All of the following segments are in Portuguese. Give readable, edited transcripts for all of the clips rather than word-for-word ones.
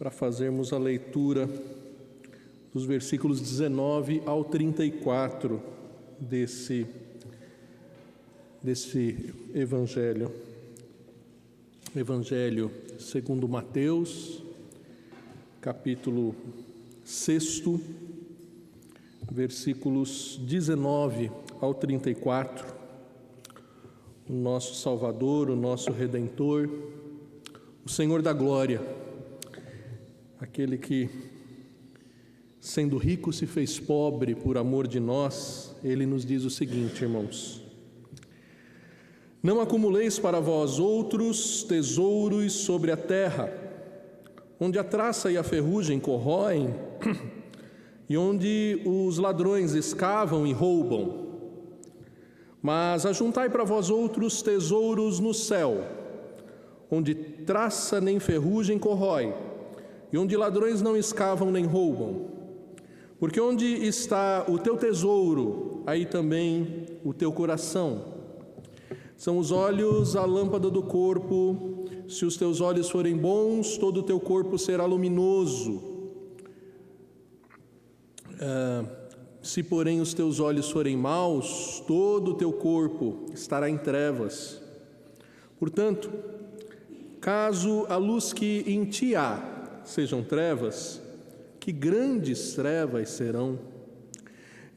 para fazermos a leitura dos versículos 19 ao 34 desse Evangelho. Evangelho segundo Mateus, capítulo 6, versículos 19 ao 34. O nosso Salvador, o nosso Redentor, o Senhor da Glória, aquele que, sendo rico, se fez pobre por amor de nós, ele nos diz o seguinte, irmãos: não acumuleis para vós outros tesouros sobre a terra, onde a traça e a ferrugem corroem, e onde os ladrões escavam e roubam. Mas ajuntai para vós outros tesouros no céu, onde traça nem ferrugem corrói, e onde ladrões não escavam nem roubam. Porque onde está o teu tesouro, aí também o teu coração. São os olhos a lâmpada do corpo. Se os teus olhos forem bons, todo o teu corpo será luminoso. Se, porém, os teus olhos forem maus, todo o teu corpo estará em trevas. Portanto, caso a luz que em ti há sejam trevas, que grandes trevas serão.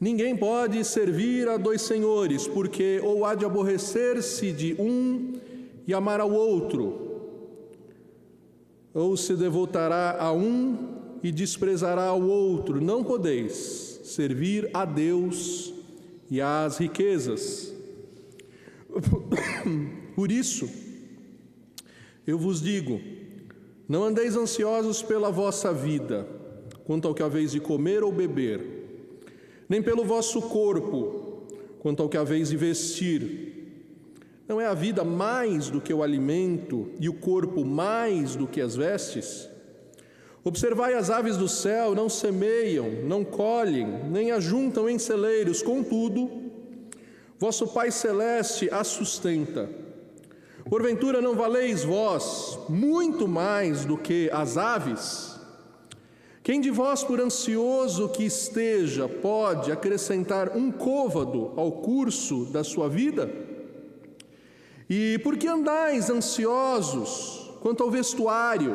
Ninguém pode servir a dois senhores, porque ou há de aborrecer-se de um e amar ao outro, ou se devotará a um e desprezará ao outro. Não podeis servir a Deus e às riquezas. Por isso, eu vos digo, não andeis ansiosos pela vossa vida, quanto ao que haveis de comer ou beber, nem pelo vosso corpo, quanto ao que haveis de vestir. Não é a vida mais do que o alimento, e o corpo mais do que as vestes? Observai as aves do céu, não semeiam, não colhem, nem ajuntam em celeiros, contudo, vosso Pai Celeste as sustenta. Porventura não valeis vós muito mais do que as aves? Quem de vós, por ansioso que esteja, pode acrescentar um côvado ao curso da sua vida? E por que andais ansiosos quanto ao vestuário?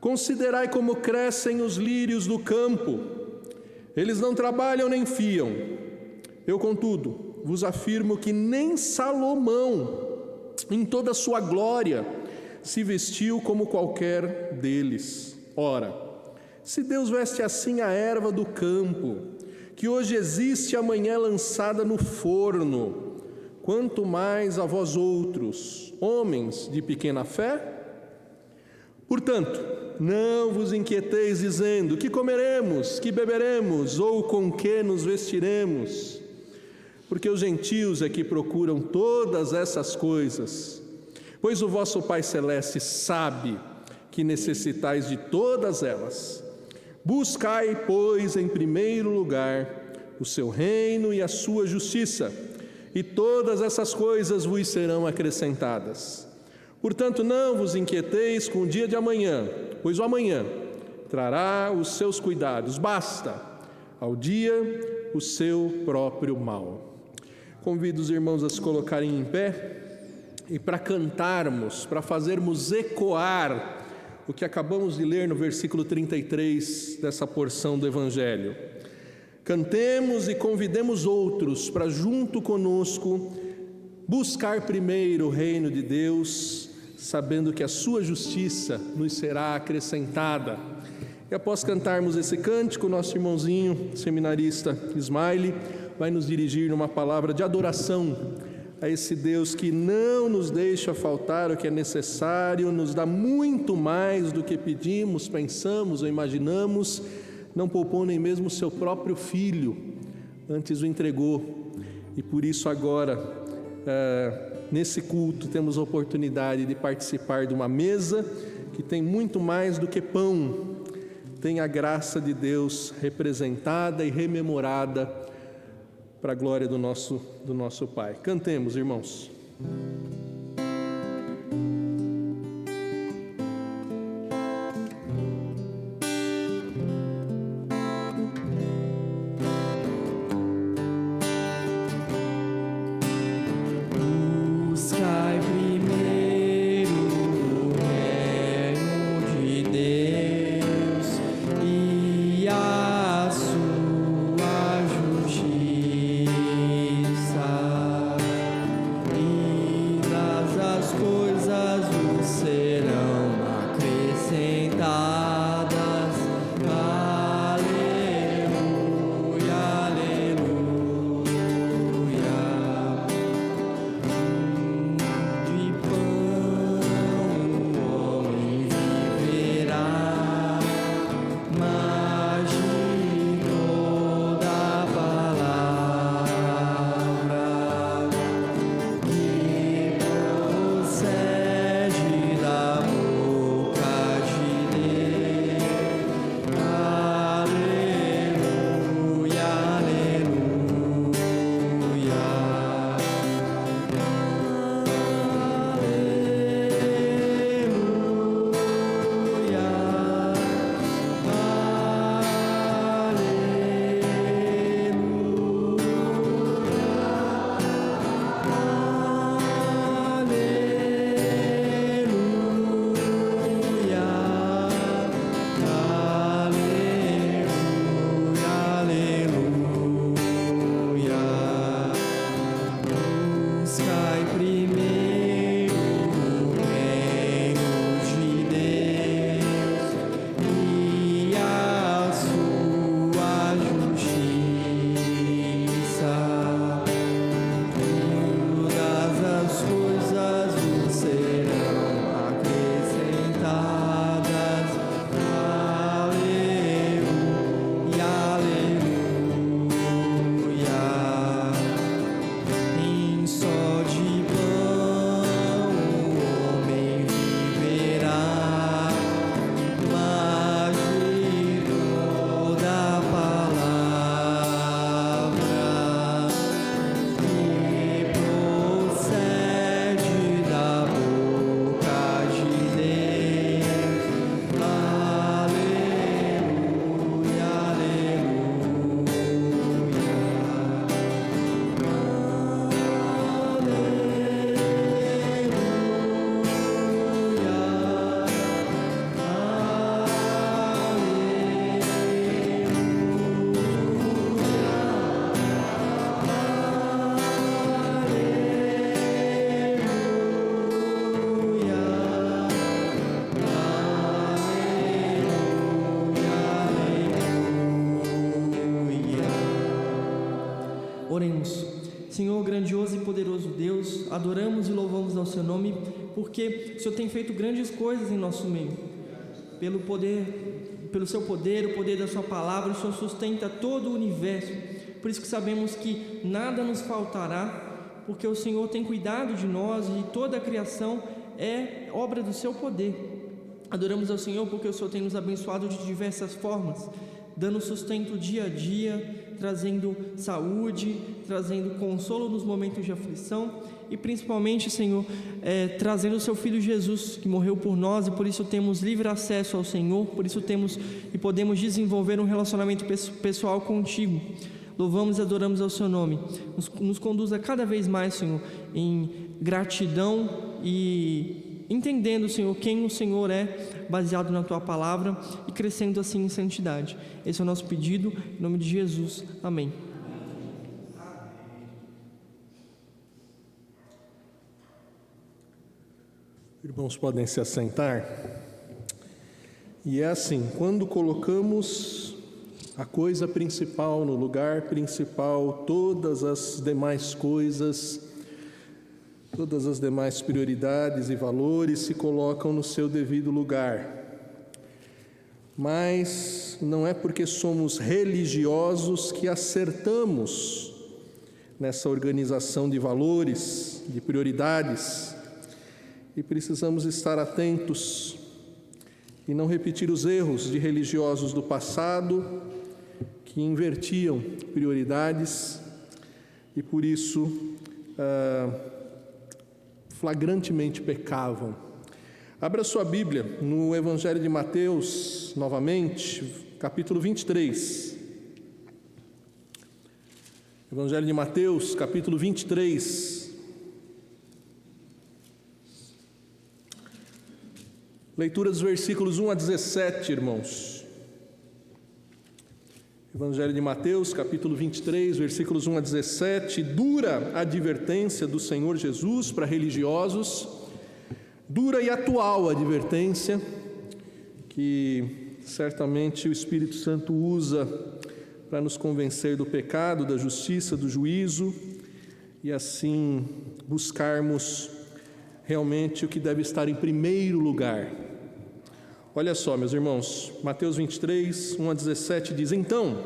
Considerai como crescem os lírios do campo. Eles não trabalham nem fiam. Eu, contudo, vos afirmo que nem Salomão, em toda a sua glória, se vestiu como qualquer deles. Ora, se Deus veste assim a erva do campo, que hoje existe e amanhã é lançada no forno, quanto mais a vós outros, homens de pequena fé? Portanto, não vos inquieteis dizendo, que comeremos, que beberemos, ou com que nos vestiremos? Porque os gentios é que procuram todas essas coisas, pois o vosso Pai Celeste sabe que necessitais de todas elas. Buscai, pois, em primeiro lugar o seu reino e a sua justiça, e todas essas coisas vos serão acrescentadas. Portanto, não vos inquieteis com o dia de amanhã, pois o amanhã trará os seus cuidados. Basta ao dia o seu próprio mal. Convido os irmãos a se colocarem em pé e para cantarmos, para fazermos ecoar o que acabamos de ler no versículo 33 dessa porção do Evangelho. Cantemos e convidemos outros para, junto conosco, buscar primeiro o reino de Deus, sabendo que a sua justiça nos será acrescentada. E após cantarmos esse cântico, nosso irmãozinho seminarista Ismael vai nos dirigir numa palavra de adoração a esse Deus que não nos deixa faltar o que é necessário, nos dá muito mais do que pedimos, pensamos ou imaginamos, não poupou nem mesmo o seu próprio Filho, antes o entregou. E por isso agora, nesse culto, temos a oportunidade de participar de uma mesa que tem muito mais do que pão, tem a graça de Deus representada e rememorada para a glória do nosso Pai. Cantemos, irmãos. Oremos. Senhor, grandioso e poderoso Deus, adoramos e louvamos ao Seu nome, porque o Senhor tem feito grandes coisas em nosso meio. Pelo Seu poder, o poder da Sua palavra, o Senhor sustenta todo o universo. Por isso que sabemos que nada nos faltará, porque o Senhor tem cuidado de nós e toda a criação é obra do Seu poder. Adoramos ao Senhor porque o Senhor tem nos abençoado de diversas formas, dando sustento dia a dia, trazendo saúde, trazendo consolo nos momentos de aflição e principalmente, Senhor, trazendo o Seu Filho Jesus, que morreu por nós, e por isso temos livre acesso ao Senhor, por isso temos e podemos desenvolver um relacionamento pessoal contigo. Louvamos e adoramos ao Seu nome. Nos conduza cada vez mais, Senhor, em gratidão e entendendo, Senhor, quem o Senhor é, baseado na Tua palavra, e crescendo assim em santidade. Esse é o nosso pedido, em nome de Jesus. Amém. Irmãos, podem se assentar. E é assim, quando colocamos a coisa principal no lugar principal, todas as demais coisas, todas as demais prioridades e valores se colocam no seu devido lugar. Mas não é porque somos religiosos que acertamos nessa organização de valores, de prioridades, e precisamos estar atentos e não repetir os erros de religiosos do passado que invertiam prioridades e por isso flagrantemente pecavam. Abra sua Bíblia no Evangelho de Mateus, novamente, capítulo 23. Evangelho de Mateus, capítulo 23. Leitura dos versículos 1 a 17, irmãos. Evangelho de Mateus, capítulo 23, versículos 1 a 17. Dura advertência do Senhor Jesus para religiosos, dura e atual advertência que certamente o Espírito Santo usa para nos convencer do pecado, da justiça, do juízo, e assim buscarmos realmente o que deve estar em primeiro lugar. Olha só, meus irmãos, Mateus 23, 1 a 17 diz: Então,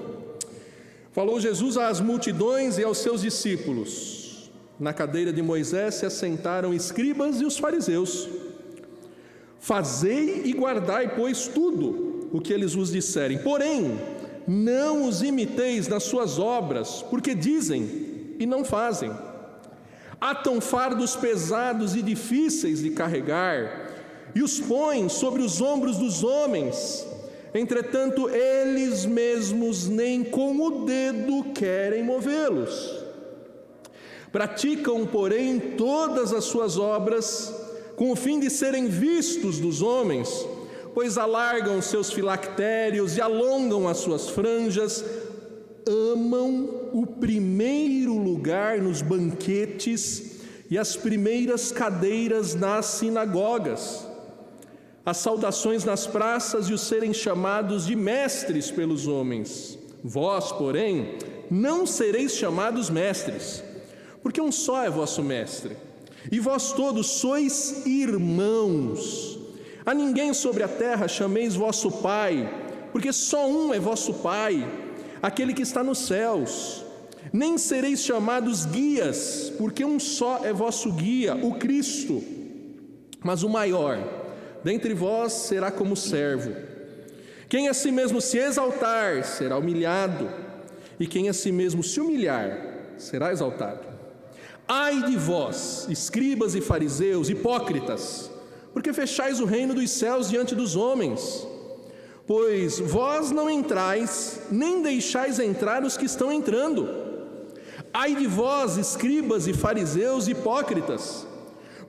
falou Jesus às multidões e aos seus discípulos. Na cadeira de Moisés se assentaram escribas e os fariseus. Fazei e guardai, pois, tudo o que eles vos disserem. Porém, não os imiteis nas suas obras, porque dizem e não fazem. Atam fardos pesados e difíceis de carregar, e os põem sobre os ombros dos homens. Entretanto, eles mesmos nem com o dedo querem movê-los. Praticam, porém, todas as suas obras com o fim de serem vistos dos homens, pois alargam seus filactérios e alongam as suas franjas. Amam o primeiro lugar nos banquetes e as primeiras cadeiras nas sinagogas, as saudações nas praças e os serem chamados de mestres pelos homens. Vós, porém, não sereis chamados mestres, porque um só é vosso mestre, e vós todos sois irmãos. A ninguém sobre a terra chameis vosso Pai, porque só um é vosso Pai, aquele que está nos céus. Nem sereis chamados guias, porque um só é vosso guia, o Cristo. Mas o maior dentre vós será como servo. Quem a si mesmo se exaltar será humilhado, e quem a si mesmo se humilhar será exaltado. Ai de vós, escribas e fariseus, hipócritas, porque fechais o reino dos céus diante dos homens. Pois vós não entrais, nem deixais entrar os que estão entrando. Ai de vós, escribas e fariseus, hipócritas,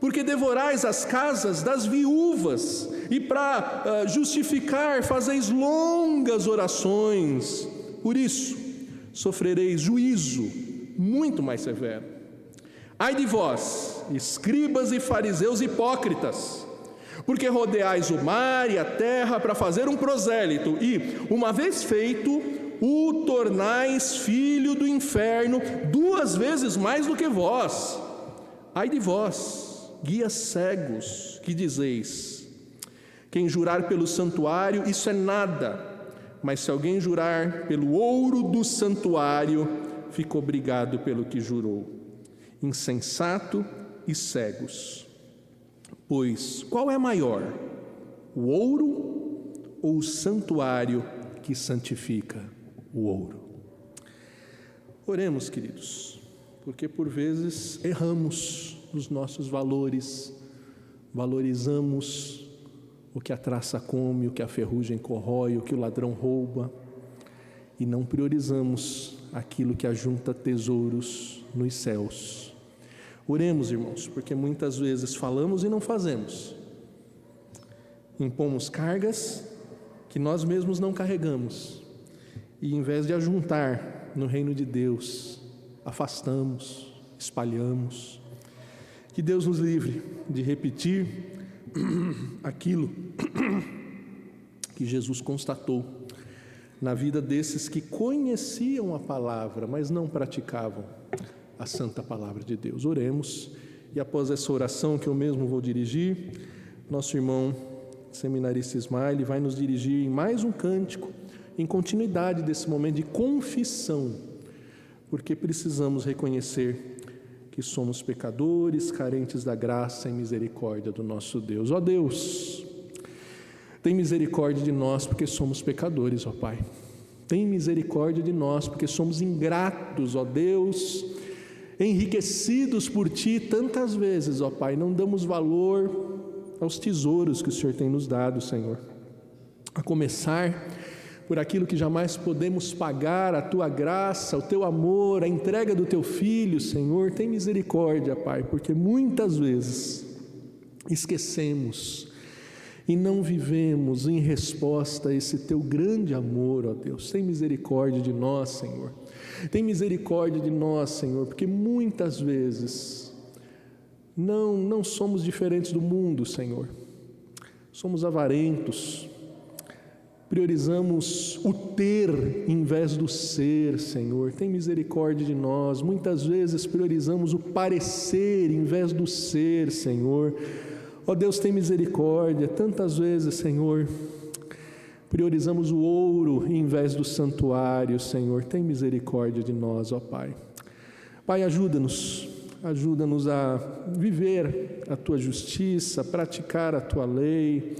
porque devorais as casas das viúvas, e para justificar fazeis longas orações. Por isso, sofrereis juízo muito mais severo. Ai de vós, escribas e fariseus hipócritas, porque rodeais o mar e a terra para fazer um prosélito, e, uma vez feito, o tornais filho do inferno 2 vezes mais do que vós. Ai de vós, guias cegos, que dizeis: quem jurar pelo santuário, isso é nada, mas se alguém jurar pelo ouro do santuário, fica obrigado pelo que jurou. Insensato e cegos. Pois qual é maior, o ouro ou o santuário que santifica o ouro? Oremos, queridos, porque por vezes erramos nos nossos valores, valorizamos o que a traça come, o que a ferrugem corrói, o que o ladrão rouba, e não priorizamos aquilo que ajunta tesouros nos céus. Oremos, irmãos, porque muitas vezes falamos e não fazemos. Impomos cargas que nós mesmos não carregamos, e em vez de ajuntar no reino de Deus, afastamos, espalhamos. Que Deus nos livre de repetir aquilo que Jesus constatou na vida desses que conheciam a palavra, mas não praticavam a santa palavra de Deus. Oremos, e após essa oração que eu mesmo vou dirigir, nosso irmão seminarista Ismael vai nos dirigir em mais um cântico, em continuidade desse momento de confissão, porque precisamos reconhecer que somos pecadores, carentes da graça e misericórdia do nosso Deus. Ó Deus, tem misericórdia de nós, porque somos pecadores, ó Pai. Tem misericórdia de nós, porque somos ingratos, ó Deus, enriquecidos por Ti tantas vezes, ó Pai, não damos valor aos tesouros que o Senhor tem nos dado, Senhor. A começar por aquilo que jamais podemos pagar, a Tua graça, o Teu amor, a entrega do Teu Filho, Senhor. Tem misericórdia, Pai, porque muitas vezes esquecemos e não vivemos em resposta a esse Teu grande amor, ó Deus. Tem misericórdia de nós, Senhor. Tem misericórdia de nós, Senhor, porque muitas vezes não somos diferentes do mundo, Senhor. Somos avarentos, priorizamos o ter em vez do ser, Senhor. Tem misericórdia de nós. Muitas vezes priorizamos o parecer em vez do ser, Senhor. Ó Deus, tem misericórdia. Tantas vezes, Senhor, priorizamos o ouro em vez do santuário, Senhor. Tem misericórdia de nós, ó Pai. Pai, ajuda-nos a viver a Tua justiça, praticar a Tua lei.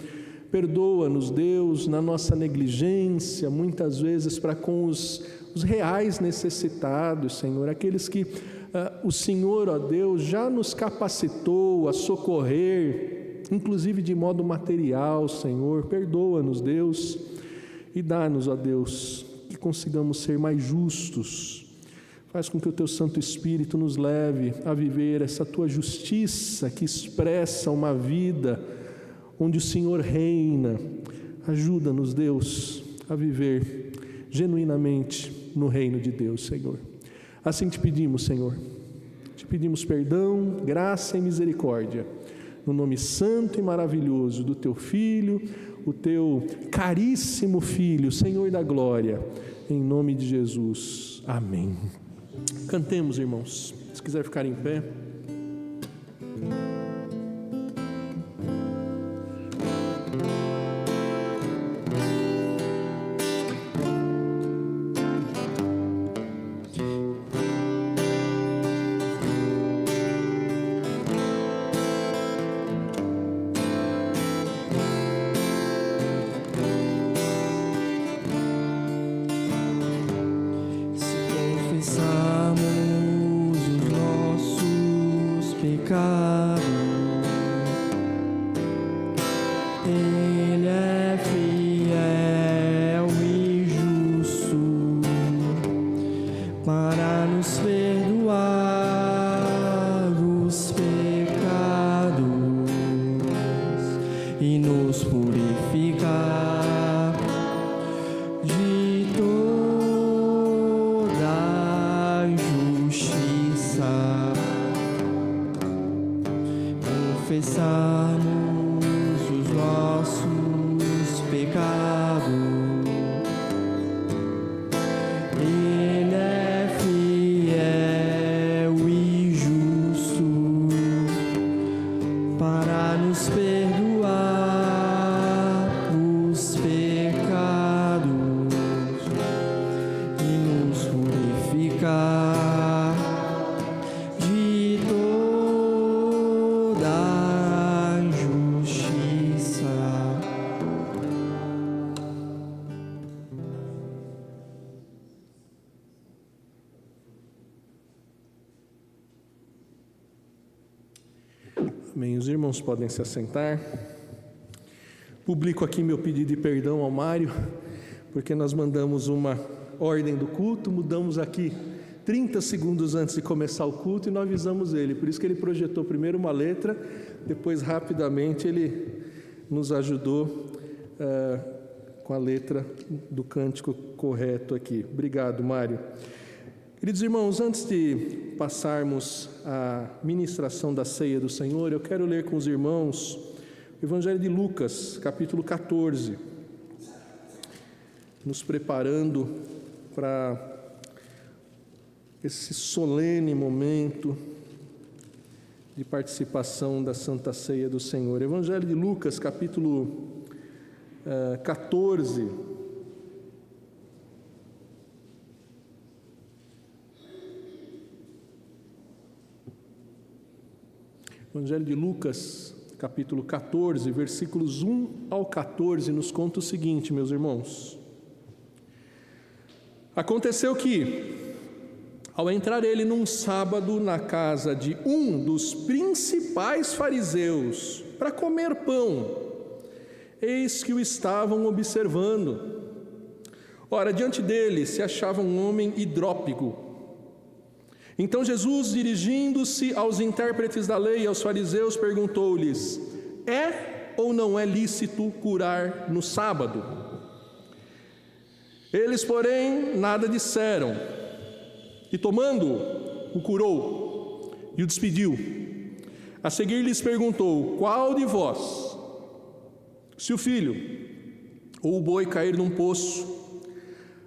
Perdoa-nos, Deus, na nossa negligência, muitas vezes para com os reais necessitados, Senhor, aqueles que o Senhor, ó Deus, já nos capacitou a socorrer, inclusive de modo material, Senhor. Perdoa-nos, Deus, e dá-nos, ó Deus, que consigamos ser mais justos. Faz com que o Teu Santo Espírito nos leve a viver essa Tua justiça que expressa uma vida onde o Senhor reina. Ajuda-nos, Deus, a viver genuinamente no reino de Deus, Senhor. Assim te pedimos, Senhor. Te pedimos perdão, graça e misericórdia, no nome santo e maravilhoso do Teu Filho, o Teu caríssimo Filho, Senhor da glória, em nome de Jesus. Amém. Cantemos, irmãos. Se quiser ficar em pé. Ele é fiel e justo para nos perdoar os pecados e nos purificar de toda injustiça. Confessarmos os nossos pecados, Ele é fiel e justo para nos perdoar os pecados e nos purificar de toda injustiça. Amém. Os irmãos podem se assentar. Publico aqui meu pedido de perdão ao Mário, porque nós mandamos uma ordem do culto, mudamos aqui 30 segundos antes de começar o culto e não avisamos ele. Por isso que ele projetou primeiro uma letra, depois rapidamente ele nos ajudou com a letra do cântico correto aqui. Obrigado, Mário. Queridos irmãos, antes de passarmos à ministração da ceia do Senhor, eu quero ler com os irmãos o Evangelho de Lucas, capítulo 14, nos preparando para esse solene momento de participação da Santa Ceia do Senhor. Evangelho de Lucas, capítulo 14, Evangelho de Lucas, capítulo 14, versículos 1 ao 14, nos conta o seguinte, meus irmãos. Aconteceu que, ao entrar ele num sábado na casa de um dos principais fariseus para comer pão, eis que o estavam observando. Ora, diante dele se achava um homem hidrópico. Então Jesus, dirigindo-se aos intérpretes da lei e aos fariseus, perguntou-lhes: é ou não é lícito curar no sábado? Eles, porém, nada disseram. E tomando-o, o curou e o despediu. A seguir lhes perguntou: qual de vós, se o filho ou o boi cair num poço,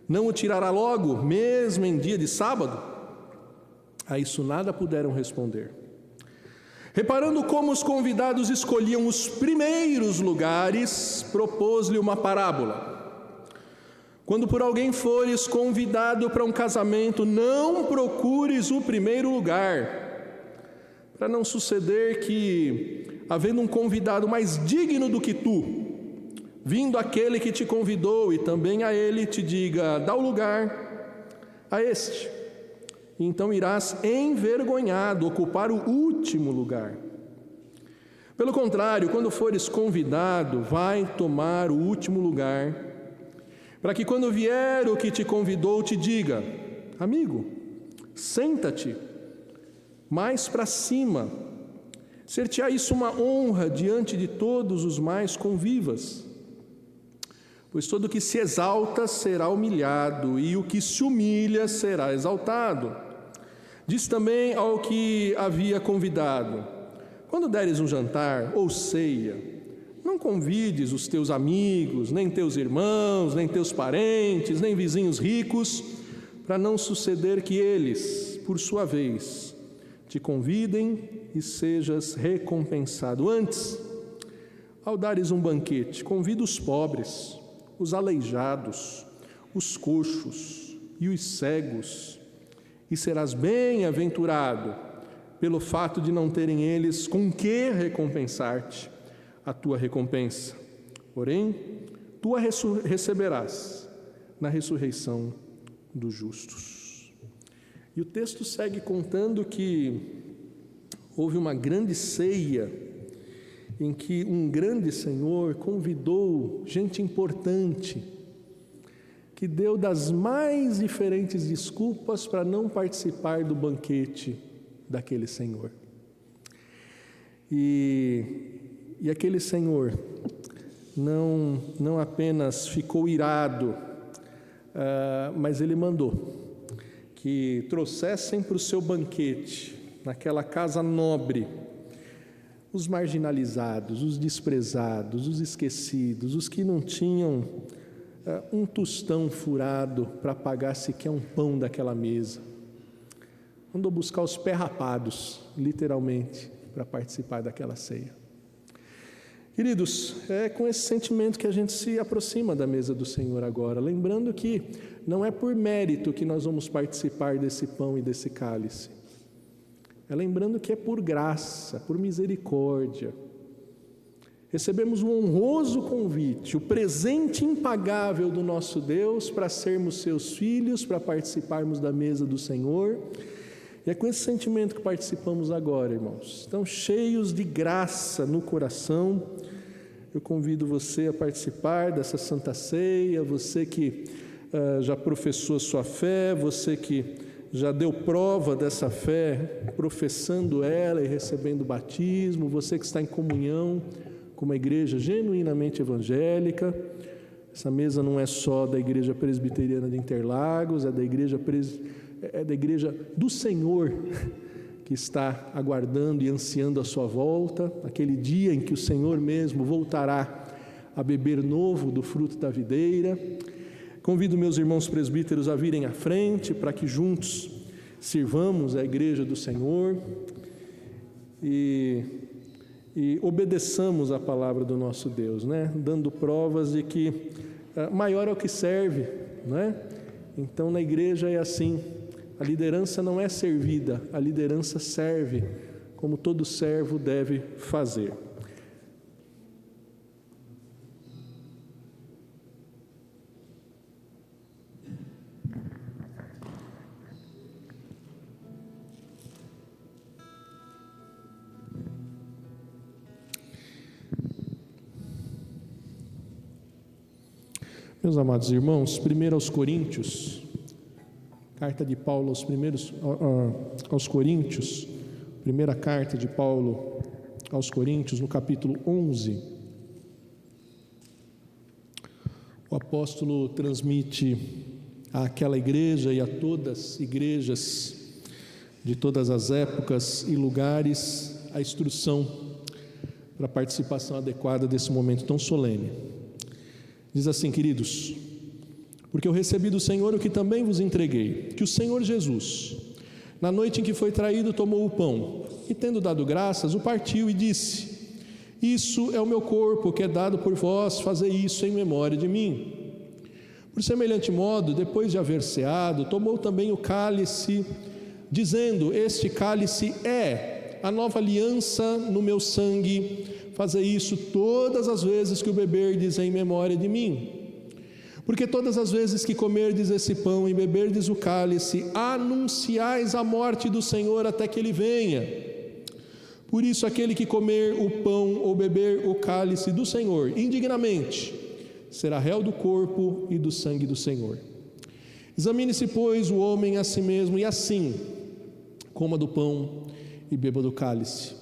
não o tirará logo, mesmo em dia de sábado? A isso nada puderam responder. Reparando como os convidados escolhiam os primeiros lugares, propôs-lhe uma parábola. Quando por alguém fores convidado para um casamento, não procures o primeiro lugar, para não suceder que, havendo um convidado mais digno do que tu, vindo aquele que te convidou e também a ele te diga: dá o lugar a este, e então irás envergonhado ocupar o último lugar. Pelo contrário, quando fores convidado, vai tomar o último lugar, para que quando vier o que te convidou te diga: amigo, senta-te mais para cima. Ser-te-á isso uma honra diante de todos os mais convivas. Pois todo o que se exalta será humilhado, e o que se humilha será exaltado. Diz também ao que havia convidado: quando deres um jantar ou ceia, não convides os teus amigos, nem teus irmãos, nem teus parentes, nem vizinhos ricos, para não suceder que eles, por sua vez, te convidem e sejas recompensado. Antes, ao dares um banquete, convida os pobres, os aleijados, os coxos e os cegos, e serás bem-aventurado pelo fato de não terem eles com que recompensar-te a tua recompensa. Porém, tu a receberás na ressurreição dos justos. E o texto segue contando que houve uma grande ceia em que um grande Senhor convidou gente importante, que deu das mais diferentes desculpas para não participar do banquete daquele Senhor. E aquele Senhor não apenas ficou irado, mas ele mandou que trouxessem para o seu banquete, naquela casa nobre, os marginalizados, os desprezados, os esquecidos, os que não tinham um tostão furado para pagar sequer um pão daquela mesa. Mandou buscar os pé rapados, literalmente, para participar daquela ceia. Queridos, é com esse sentimento que a gente se aproxima da mesa do Senhor agora, lembrando que não é por mérito que nós vamos participar desse pão e desse cálice. É lembrando que é por graça, por misericórdia. Recebemos um honroso convite, o presente impagável do nosso Deus para sermos seus filhos, para participarmos da mesa do Senhor. E é com esse sentimento que participamos agora, irmãos. Então, cheios de graça no coração, eu convido você a participar dessa Santa Ceia, você que já professou a sua fé, você que já deu prova dessa fé, professando ela e recebendo o batismo, você que está em comunhão com uma igreja genuinamente evangélica. Essa mesa não é só da Igreja Presbiteriana de Interlagos, é da Igreja do Senhor, que está aguardando e ansiando a sua volta, aquele dia em que o Senhor mesmo voltará a beber novo do fruto da videira. Convido meus irmãos presbíteros a virem à frente para que juntos sirvamos a igreja do Senhor e obedeçamos a palavra do nosso Deus, né? Dando provas de que maior é o que serve, né? Então na igreja é assim, a liderança não é servida, a liderança serve, como todo servo deve fazer. Meus amados irmãos, 1 aos Coríntios, carta de Paulo aos Coríntios, primeira carta de Paulo aos Coríntios, no capítulo 11, o apóstolo transmite àquela igreja e a todas as igrejas de todas as épocas e lugares a instrução para a participação adequada desse momento tão solene. Diz assim: queridos, porque eu recebi do Senhor o que também vos entreguei, que o Senhor Jesus, na noite em que foi traído, tomou o pão e, tendo dado graças, o partiu e disse: isso é o meu corpo que é dado por vós, fazei isso em memória de mim. Por semelhante modo, depois de haver ceado, tomou também o cálice, dizendo: este cálice é a nova aliança no meu sangue, fazei isso todas as vezes que o beberdes em memória de mim. Porque todas as vezes que comerdes esse pão e beberdes o cálice, anunciais a morte do Senhor até que Ele venha. Por isso, aquele que comer o pão ou beber o cálice do Senhor indignamente, será réu do corpo e do sangue do Senhor. Examine-se, pois, o homem a si mesmo, e assim coma do pão e beba do cálice.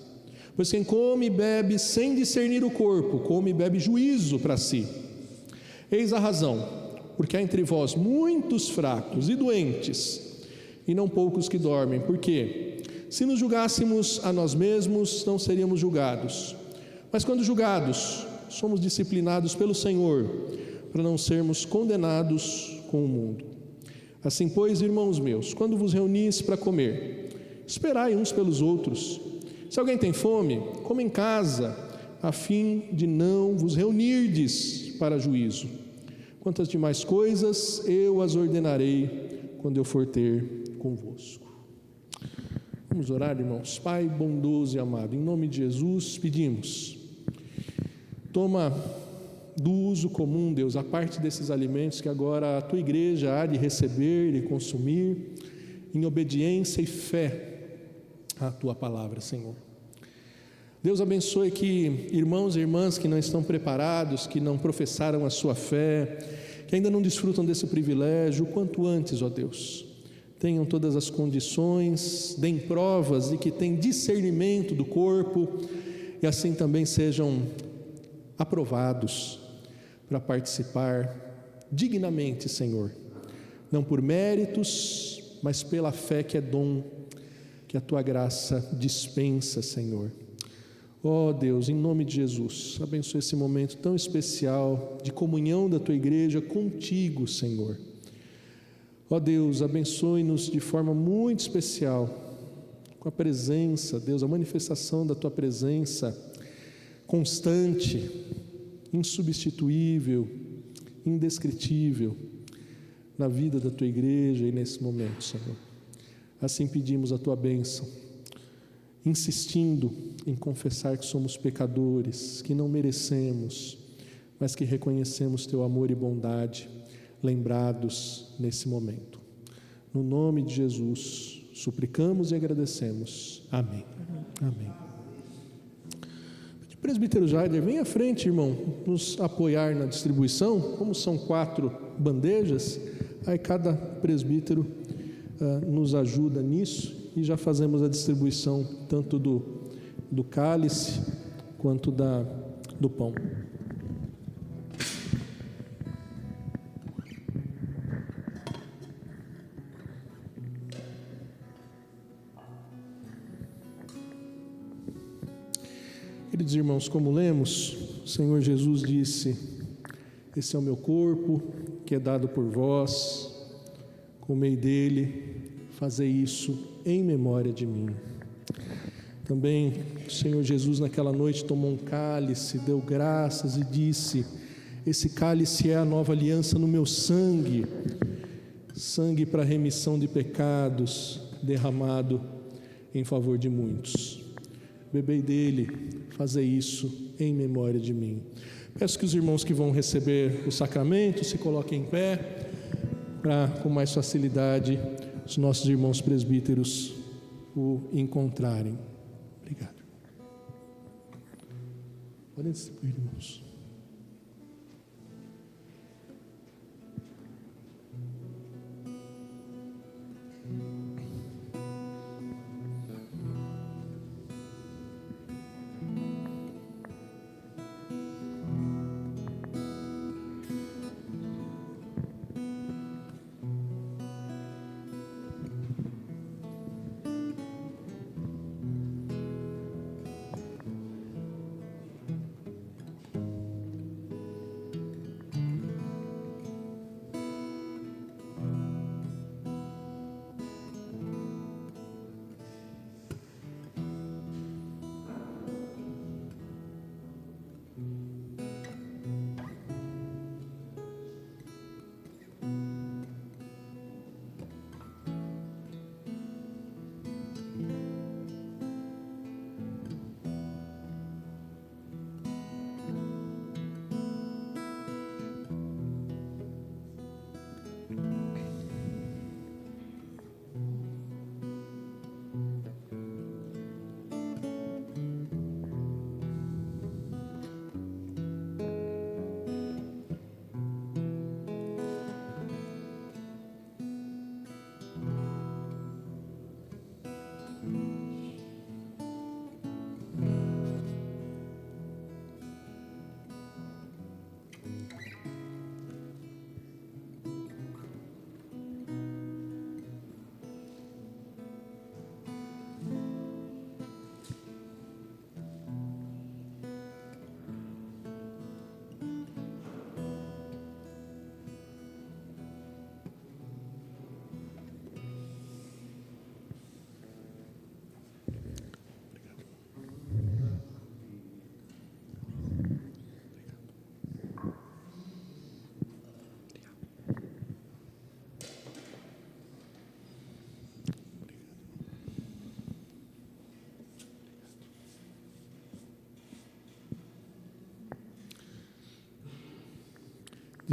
Pois quem come e bebe sem discernir o corpo, come e bebe juízo para si. Eis a razão, porque há entre vós muitos fracos e doentes, e não poucos que dormem. Porque se nos julgássemos a nós mesmos, não seríamos julgados. Mas quando julgados, somos disciplinados pelo Senhor, para não sermos condenados com o mundo. Assim, pois, irmãos meus, quando vos reunis para comer, esperai uns pelos outros. Se alguém tem fome, coma em casa, a fim de não vos reunirdes para juízo. Quanto às demais coisas, eu as ordenarei quando eu for ter convosco. Vamos orar, irmãos. Pai bondoso e amado, em nome de Jesus, pedimos: toma do uso comum, Deus, a parte desses alimentos que agora a Tua igreja há de receber e consumir, em obediência e fé à Tua palavra, Senhor. Deus abençoe que irmãos e irmãs que não estão preparados, que não professaram a sua fé, que ainda não desfrutam desse privilégio, o quanto antes, ó Deus, tenham todas as condições, deem provas de que têm discernimento do corpo e assim também sejam aprovados para participar dignamente, Senhor, não por méritos, mas pela fé que é dom, que a Tua graça dispensa, Senhor. Ó Deus, em nome de Jesus, abençoe esse momento tão especial de comunhão da Tua igreja contigo, Senhor. Ó Deus, abençoe-nos de forma muito especial, com a presença, Deus, a manifestação da Tua presença constante, insubstituível, indescritível, na vida da Tua igreja e nesse momento, Senhor. Assim pedimos a Tua bênção, insistindo em confessar que somos pecadores, que não merecemos, mas que reconhecemos Teu amor e bondade, lembrados nesse momento. No nome de Jesus, suplicamos e agradecemos. Amém. Amém. Presbítero Jaider, vem à frente, irmão, nos apoiar na distribuição. Como são 4 bandejas, aí cada presbítero nos ajuda nisso e já fazemos a distribuição tanto do cálice quanto do pão. Queridos irmãos, como lemos, o Senhor Jesus disse: esse é o meu corpo que é dado por vós, comei dele, fazei isso em memória de mim. Também o Senhor Jesus naquela noite tomou um cálice, deu graças e disse: esse cálice é a nova aliança no meu sangue, sangue para remissão de pecados, derramado em favor de muitos. Bebei dele, fazei isso em memória de mim. Peço que os irmãos que vão receber o sacramento se coloquem em pé, para com mais facilidade os nossos irmãos presbíteros o encontrarem. Obrigado. Podem distribuir, irmãos.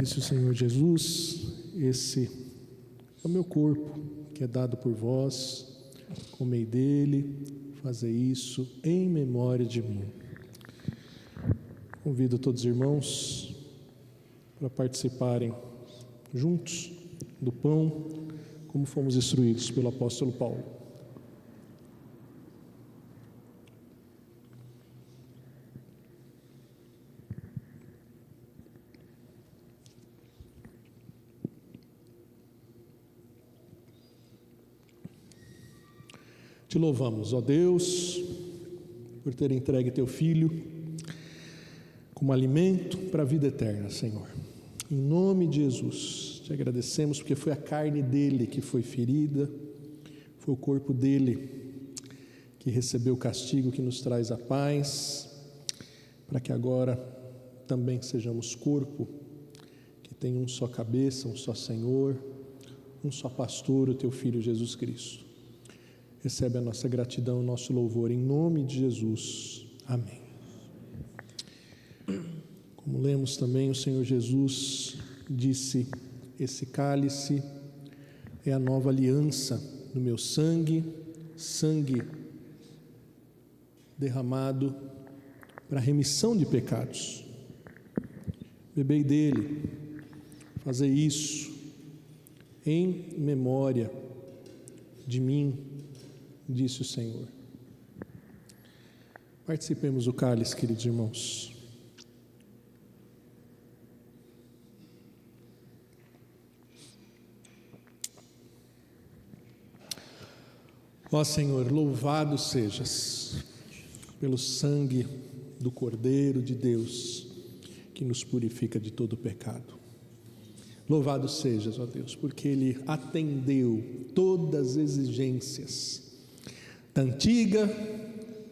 Disse o Senhor Jesus: esse é o meu corpo, que é dado por vós, comei dele, fazei isso em memória de mim. Convido todos os irmãos para participarem juntos do pão, como fomos instruídos pelo apóstolo Paulo. Te louvamos, ó Deus, por ter entregue teu Filho como alimento para a vida eterna, Senhor. Em nome de Jesus, te agradecemos porque foi a carne dele que foi ferida, foi o corpo dele que recebeu o castigo que nos traz a paz, para que agora também sejamos corpo, que tem um só cabeça, um só Senhor, um só pastor, o teu Filho Jesus Cristo. Recebe a nossa gratidão, o nosso louvor, em nome de Jesus. Amém. Como lemos também, o Senhor Jesus disse: esse cálice é a nova aliança no meu sangue, sangue derramado para a remissão de pecados. Bebei dele, fazei isso em memória de mim, disse o Senhor. Participemos do cálice, queridos irmãos. Ó Senhor, louvado sejas pelo sangue do Cordeiro de Deus, que nos purifica de todo pecado. Louvado sejas, ó Deus, porque Ele atendeu todas as exigências da antiga,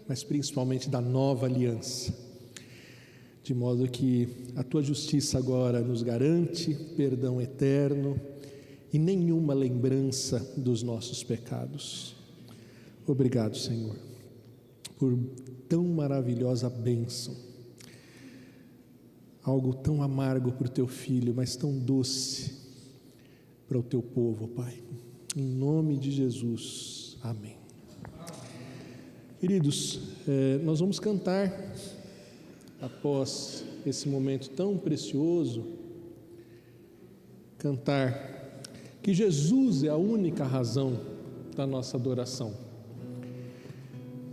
mas principalmente da nova aliança, de modo que a Tua justiça agora nos garante perdão eterno e nenhuma lembrança dos nossos pecados. Obrigado, Senhor, por tão maravilhosa bênção, algo tão amargo para o Teu Filho, mas tão doce para o Teu povo, Pai. Em nome de Jesus, amém. Queridos, nós vamos cantar, após esse momento tão precioso, cantar que Jesus é a única razão da nossa adoração.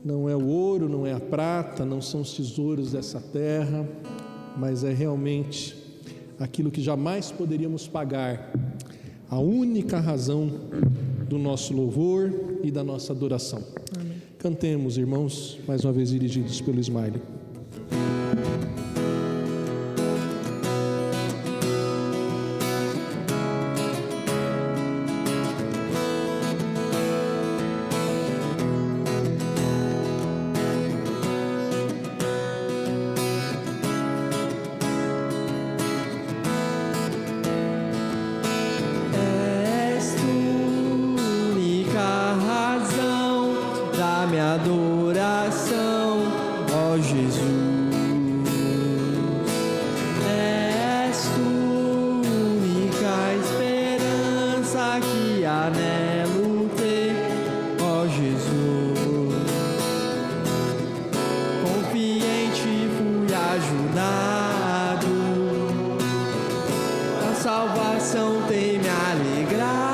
Não é o ouro, não é a prata, não são os tesouros dessa terra, mas é realmente aquilo que jamais poderíamos pagar, a única razão do nosso louvor e da nossa adoração. Amém. Cantemos, irmãos, mais uma vez dirigidos pelo Ismael. Adoração, ó Jesus, és tu única esperança que anelo ter, ó Jesus. Confiante fui ajudado, a salvação tem me alegrado.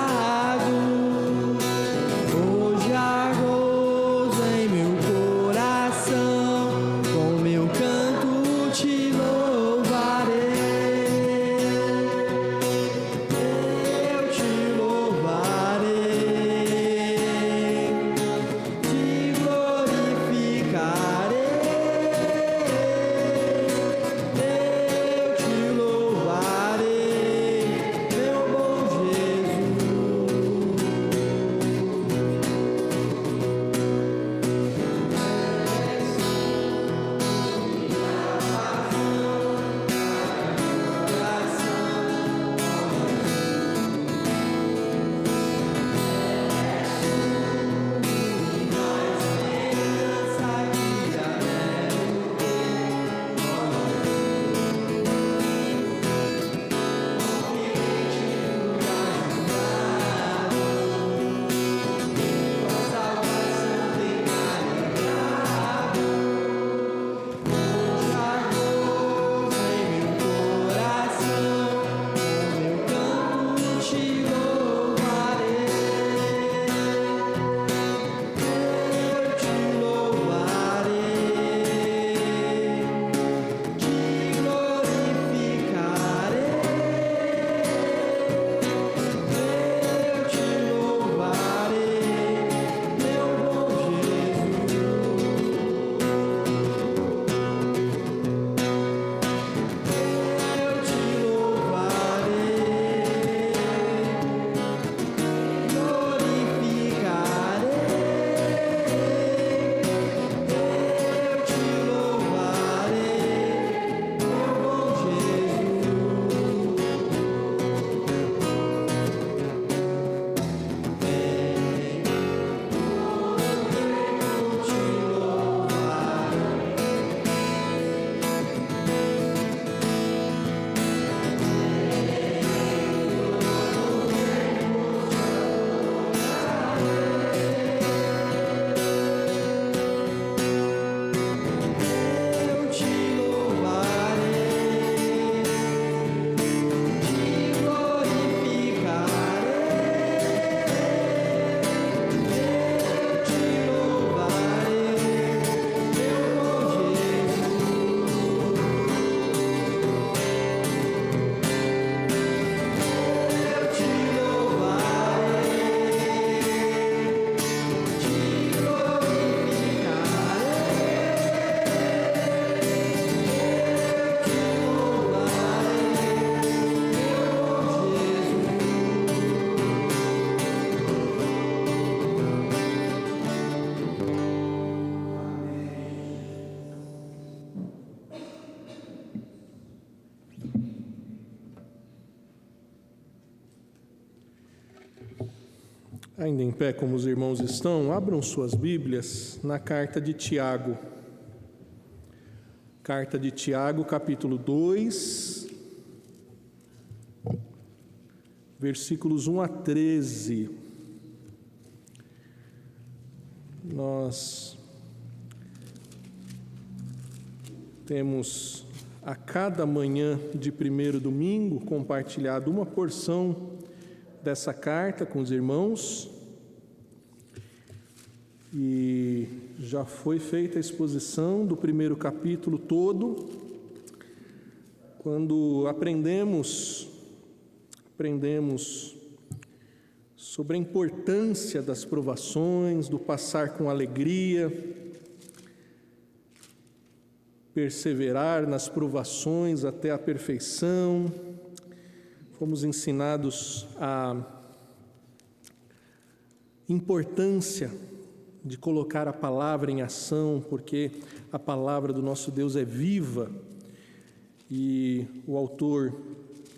Ainda em pé, como os irmãos estão, abram suas Bíblias na carta de Tiago. Carta de Tiago, capítulo 2, versículos 1 a 13. Nós temos a cada manhã de primeiro domingo compartilhado uma porção dessa carta com os irmãos, e já foi feita a exposição do primeiro capítulo todo, quando aprendemos sobre a importância das provações, do passar com alegria, perseverar nas provações até a perfeição. Fomos ensinados a importância de colocar a palavra em ação, porque a palavra do nosso Deus é viva, e o autor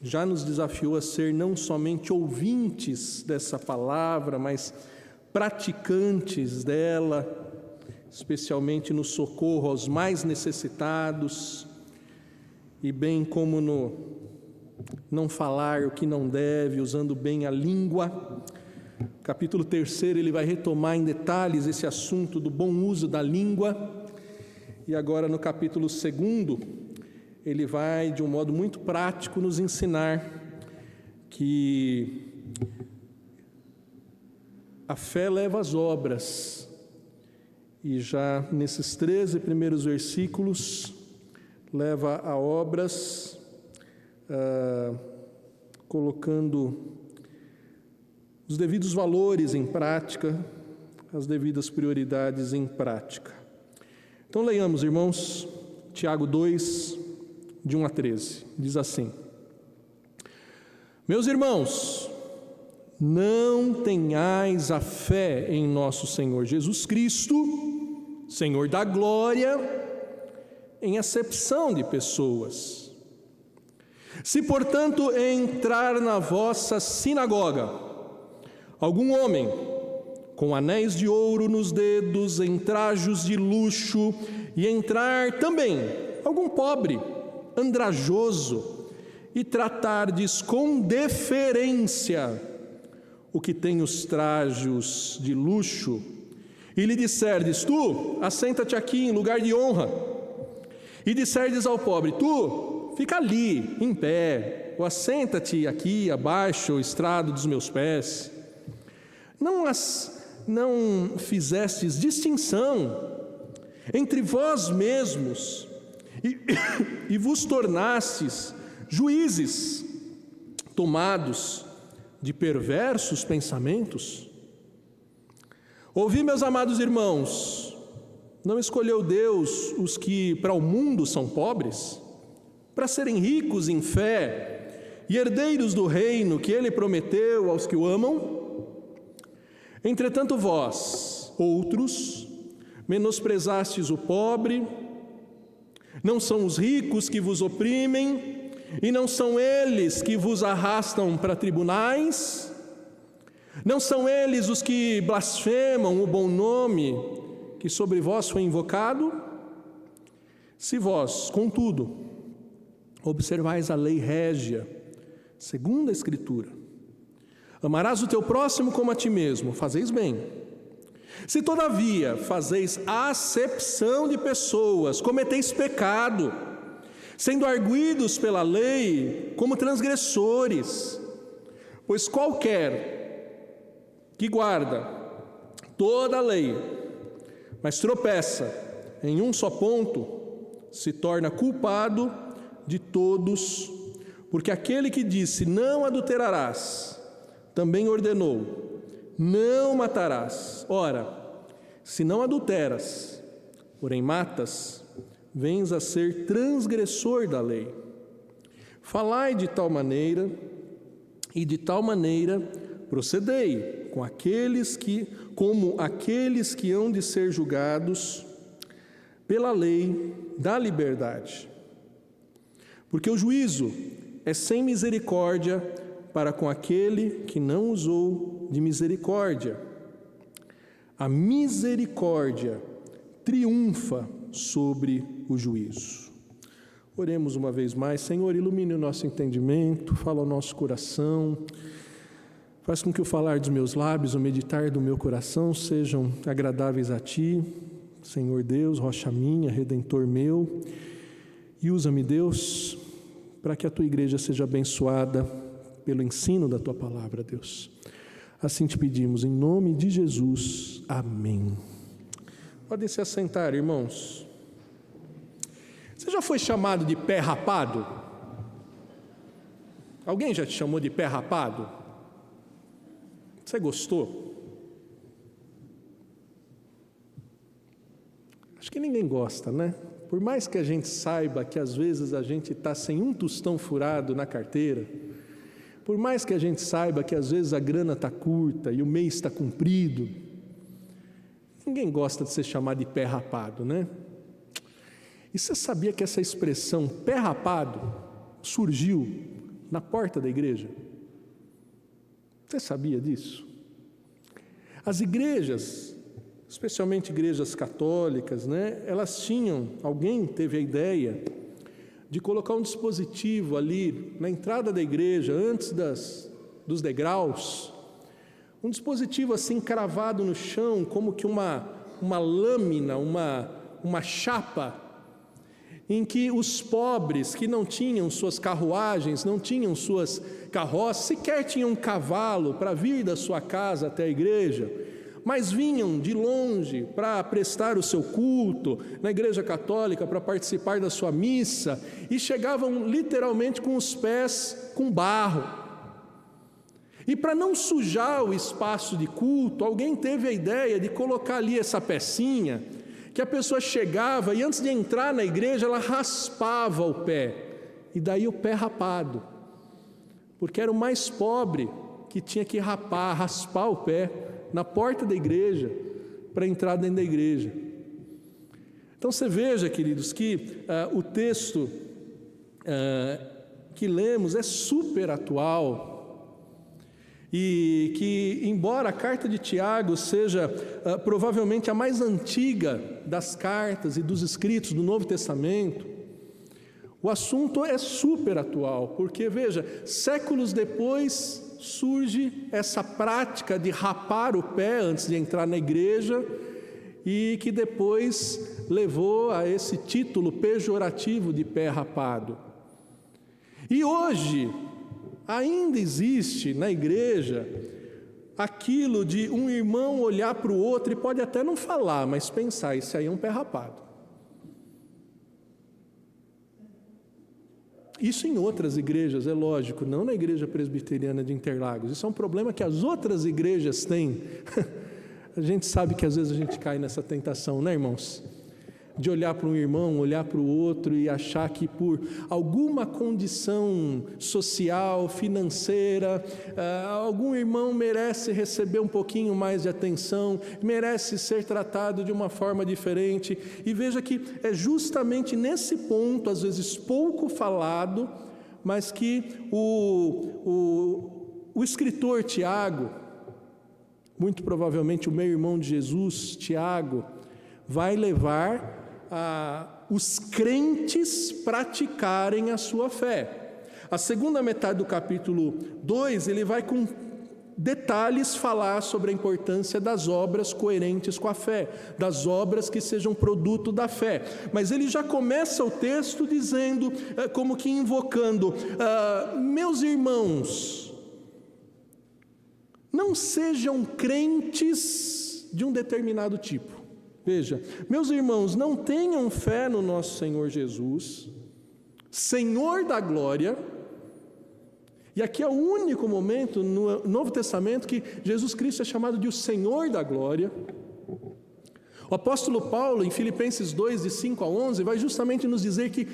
já nos desafiou a ser não somente ouvintes dessa palavra, mas praticantes dela, especialmente no socorro aos mais necessitados, e bem como no não falar o que não deve, usando bem a língua. Capítulo 3, ele vai retomar em detalhes esse assunto do bom uso da língua. E agora no capítulo 2, ele vai, de um modo muito prático, nos ensinar que a fé leva às obras. E já nesses 13 primeiros versículos, leva a obras, colocando os devidos valores em prática, as devidas prioridades em prática. Então leiamos, irmãos, Tiago 2, de 1 a 13, diz assim: Meus irmãos, não tenhais a fé em nosso Senhor Jesus Cristo, Senhor da glória, em acepção de pessoas. Se, portanto, entrar na vossa sinagoga algum homem com anéis de ouro nos dedos, em trajos de luxo, e entrar também algum pobre, andrajoso, e tratardes com deferência o que tem os trajos de luxo, e lhe disserdes: tu, assenta-te aqui em lugar de honra, e disserdes ao pobre: tu, fica ali, em pé, ou assenta-te aqui abaixo o estrado dos meus pés. Não fizestes distinção entre vós mesmos e vos tornastes juízes tomados de perversos pensamentos? Ouvi, meus amados irmãos, não escolheu Deus os que para o mundo são pobres, para serem ricos em fé e herdeiros do reino que Ele prometeu aos que o amam? Entretanto vós, outros, menosprezastes o pobre. Não são os ricos que vos oprimem, e não são eles que vos arrastam para tribunais? Não são eles os que blasfemam o bom nome que sobre vós foi invocado? Se vós, contudo, observais a lei régia, segundo a Escritura: amarás o teu próximo como a ti mesmo, fazeis bem. Se todavia fazeis acepção de pessoas, cometeis pecado, sendo arguidos pela lei como transgressores. Pois qualquer que guarda toda a lei, mas tropeça em um só ponto, se torna culpado de todos, porque aquele que disse: não adulterarás, também ordenou: não matarás. Ora, se não adulteras, porém matas, vens a ser transgressor da lei. Falai de tal maneira, e de tal maneira procedei como aqueles que hão de ser julgados pela lei da liberdade. Porque o juízo é sem misericórdia para com aquele que não usou de misericórdia. A misericórdia triunfa sobre o juízo. Oremos uma vez mais. Senhor, ilumine o nosso entendimento, fala ao nosso coração, faz com que o falar dos meus lábios, o meditar do meu coração sejam agradáveis a Ti, Senhor Deus, rocha minha, Redentor meu, e usa-me, Deus, para que a Tua igreja seja abençoada pelo ensino da Tua palavra, Deus. Assim te pedimos, em nome de Jesus. Amém. Podem se assentar, irmãos. Você já foi chamado de pé rapado? Alguém já te chamou de pé rapado? Você gostou? Acho que ninguém gosta, né? Por mais que a gente saiba que às vezes a gente está sem um tostão furado na carteira, por mais que a gente saiba que às vezes a grana está curta e o mês está comprido, ninguém gosta de ser chamado de pé rapado, né? E você sabia que essa expressão pé rapado surgiu na porta da igreja? Você sabia disso? As igrejas, especialmente igrejas católicas, né? Alguém teve a ideia de colocar um dispositivo ali na entrada da igreja, antes dos degraus, um dispositivo assim cravado no chão, como que uma lâmina, uma chapa, em que os pobres que não tinham suas carruagens, não tinham suas carroças, sequer tinham um cavalo para vir da sua casa até a igreja, mas vinham de longe para prestar o seu culto na igreja católica, para participar da sua missa, e chegavam literalmente com os pés com barro. E para não sujar o espaço de culto, alguém teve a ideia de colocar ali essa pecinha, que a pessoa chegava e antes de entrar na igreja, ela raspava o pé, e daí o pé rapado, porque era o mais pobre que tinha que raspar o pé na porta da igreja, para entrar dentro da igreja. Então você veja, queridos, que o texto que lemos é super atual, e que, embora a carta de Tiago seja provavelmente a mais antiga das cartas e dos escritos do Novo Testamento, o assunto é super atual, porque, veja, séculos depois surge essa prática de rapar o pé antes de entrar na igreja, e que depois levou a esse título pejorativo de pé rapado. E hoje ainda existe na igreja aquilo de um irmão olhar para o outro e pode até não falar, mas pensar, isso aí é um pé rapado. Isso em outras igrejas, é lógico, não na igreja presbiteriana de Interlagos. Isso é um problema que as outras igrejas têm. A gente sabe que às vezes a gente cai nessa tentação, né, irmãos? De olhar para um irmão, olhar para o outro e achar que por alguma condição social, financeira, algum irmão merece receber um pouquinho mais de atenção, merece ser tratado de uma forma diferente. E veja que é justamente nesse ponto, às vezes pouco falado, mas que o escritor Tiago, muito provavelmente o meu irmão de Jesus, Tiago, vai levar os crentes praticarem a sua fé. A segunda metade do capítulo 2, ele vai com detalhes falar sobre a importância das obras coerentes com a fé, das obras que sejam produto da fé. Mas ele já começa o texto dizendo, como que invocando, meus irmãos, não sejam crentes de um determinado tipo. Veja, meus irmãos, não tenham fé no nosso Senhor Jesus, Senhor da glória, e aqui é o único momento no Novo Testamento que Jesus Cristo é chamado de o Senhor da glória. O apóstolo Paulo, em Filipenses 2, de 5 a 11, vai justamente nos dizer que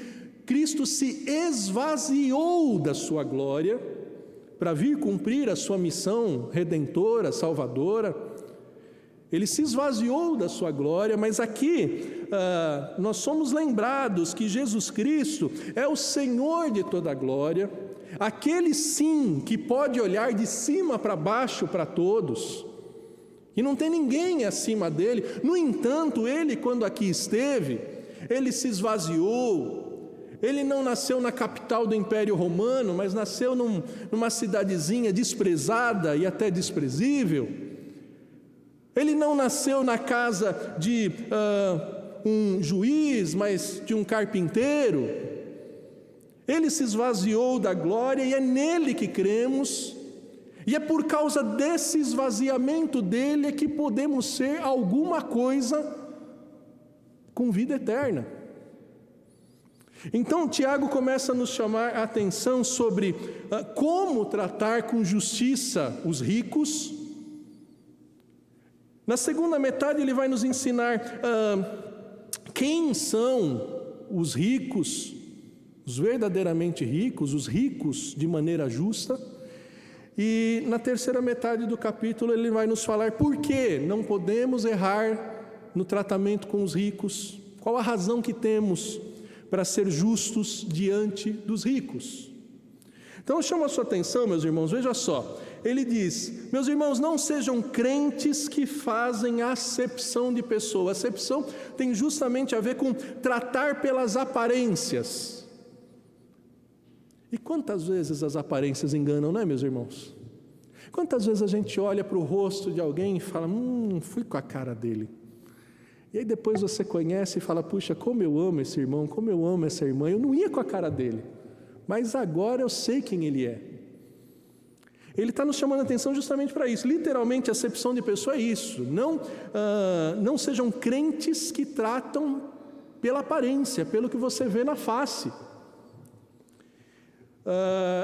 Cristo se esvaziou da sua glória para vir cumprir a sua missão redentora, salvadora. Ele se esvaziou da sua glória, mas aqui nós somos lembrados que Jesus Cristo é o Senhor de toda a glória, aquele sim que pode olhar de cima para baixo para todos, e não tem ninguém acima dele. No entanto, ele, quando aqui esteve, ele se esvaziou. Ele não nasceu na capital do Império Romano, mas nasceu numa cidadezinha desprezada e até desprezível. Ele não nasceu na casa de um juiz, mas de um carpinteiro. Ele se esvaziou da glória e é nele que cremos. E é por causa desse esvaziamento dele que podemos ser alguma coisa com vida eterna. Então Tiago começa a nos chamar a atenção sobre como tratar com justiça os ricos. Na segunda metade ele vai nos ensinar quem são os ricos, os verdadeiramente ricos, os ricos de maneira justa. E na terceira metade do capítulo ele vai nos falar por que não podemos errar no tratamento com os ricos, qual a razão que temos para ser justos diante dos ricos. Então eu chamo a sua atenção, meus irmãos, veja só, ele diz: meus irmãos, não sejam crentes que fazem acepção de pessoa. Acepção tem justamente a ver com tratar pelas aparências. E quantas vezes as aparências enganam, não é, meus irmãos? Quantas vezes a gente olha para o rosto de alguém e fala, fui com a cara dele. E aí depois você conhece e fala, puxa, como eu amo esse irmão, como eu amo essa irmã, eu não ia com a cara dele, mas agora eu sei quem ele é. Ele está nos chamando a atenção justamente para isso. Literalmente, a acepção de pessoa é isso. Não sejam crentes que tratam pela aparência, pelo que você vê na face.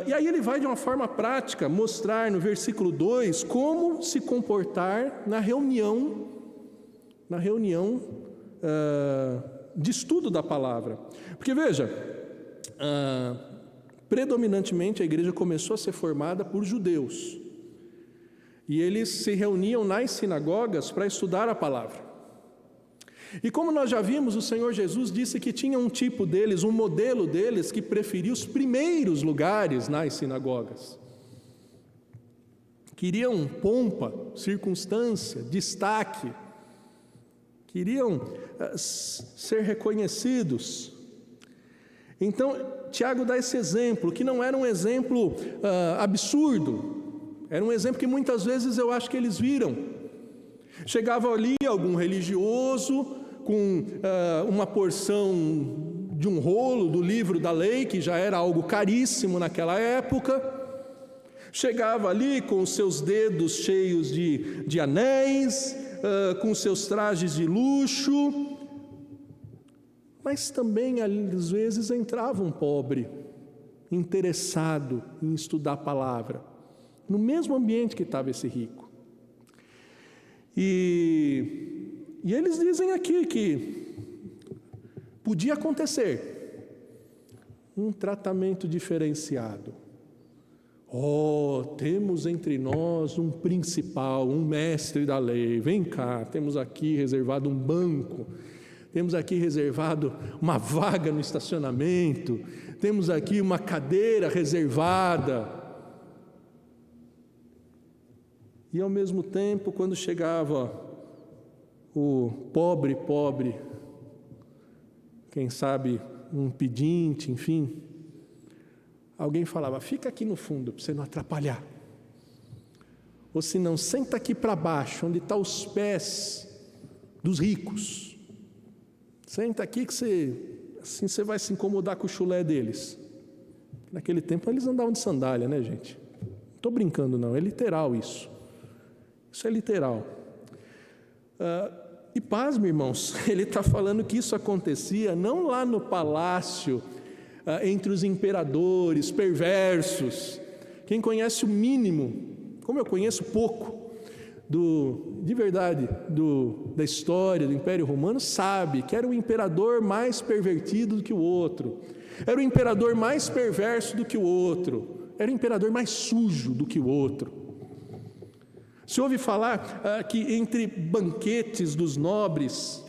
E aí ele vai de uma forma prática mostrar no versículo 2 como se comportar na reunião de estudo da palavra. Porque veja, predominantemente a igreja começou a ser formada por judeus, e eles se reuniam nas sinagogas para estudar a palavra. E como nós já vimos, o Senhor Jesus disse que tinha um tipo deles, um modelo deles, que preferia os primeiros lugares nas sinagogas. Queriam pompa, circunstância, destaque, queriam ser reconhecidos. Então, Tiago dá esse exemplo, que não era um exemplo absurdo, era um exemplo que muitas vezes eu acho que eles viram. Chegava ali algum religioso com uma porção de um rolo do livro da lei, que já era algo caríssimo naquela época. Chegava ali com os seus dedos cheios de anéis, com seus trajes de luxo. Mas também, às vezes, entrava um pobre, interessado em estudar a palavra, no mesmo ambiente que estava esse rico. E eles dizem aqui que podia acontecer um tratamento diferenciado. Temos entre nós um principal, um mestre da lei. Vem cá, temos aqui reservado um banco, temos aqui reservado uma vaga no estacionamento, temos aqui uma cadeira reservada. E ao mesmo tempo, quando chegava o pobre, quem sabe um pedinte, enfim, alguém falava, fica aqui no fundo para você não atrapalhar. Ou se não, senta aqui para baixo, onde estão os pés dos ricos. Senta aqui que assim você vai se incomodar com o chulé deles. Naquele tempo eles andavam de sandália, né, gente? Não estou brincando não, é literal isso. Isso é literal. E pasme, irmãos, ele está falando que isso acontecia não lá no palácio, entre os imperadores perversos. Quem conhece o mínimo, como eu conheço pouco, de verdade, da história do Império Romano, sabe que era o imperador mais pervertido do que o outro, era o imperador mais perverso do que o outro, era o imperador mais sujo do que o outro. Se ouve falar que entre banquetes dos nobres,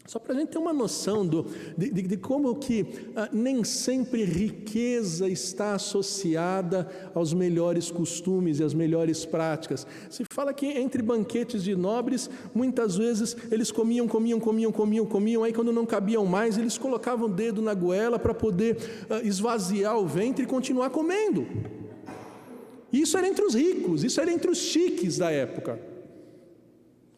Só para a gente ter uma noção de como que nem sempre riqueza está associada aos melhores costumes e às melhores práticas. Se fala que entre banquetes de nobres, muitas vezes eles comiam, aí quando não cabiam mais, eles colocavam o dedo na goela para poder esvaziar o ventre e continuar comendo. Isso era entre os ricos, isso era entre os chiques da época.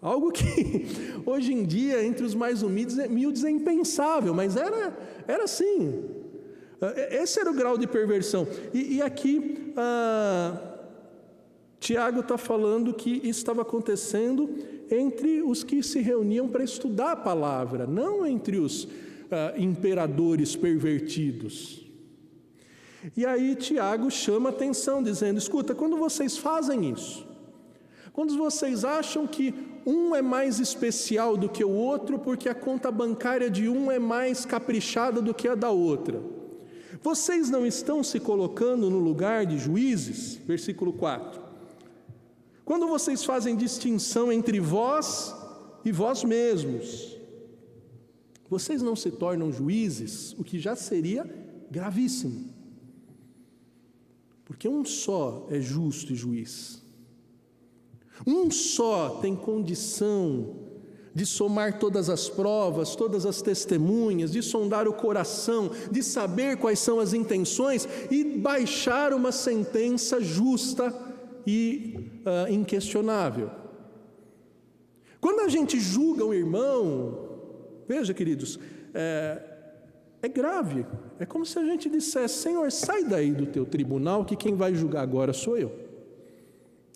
Algo que hoje em dia, entre os mais humildes, é impensável, mas era assim. Esse era o grau de perversão. E aqui, Tiago está falando que isso estava acontecendo entre os que se reuniam para estudar a palavra, não entre os imperadores pervertidos. E aí Tiago chama atenção, dizendo: escuta, quando vocês fazem isso, quando vocês acham que um é mais especial do que o outro, porque a conta bancária de um é mais caprichada do que a da outra, vocês não estão se colocando no lugar de juízes? Versículo 4. Quando vocês fazem distinção entre vós e vós mesmos, vocês não se tornam juízes, o que já seria gravíssimo. Porque um só é justo e juiz. Um só tem condição de somar todas as provas, todas as testemunhas, de sondar o coração, de saber quais são as intenções e baixar uma sentença justa e inquestionável. Quando a gente julga um irmão, veja, queridos, é grave. É como se a gente dissesse: Senhor, sai daí do teu tribunal, que quem vai julgar agora sou eu.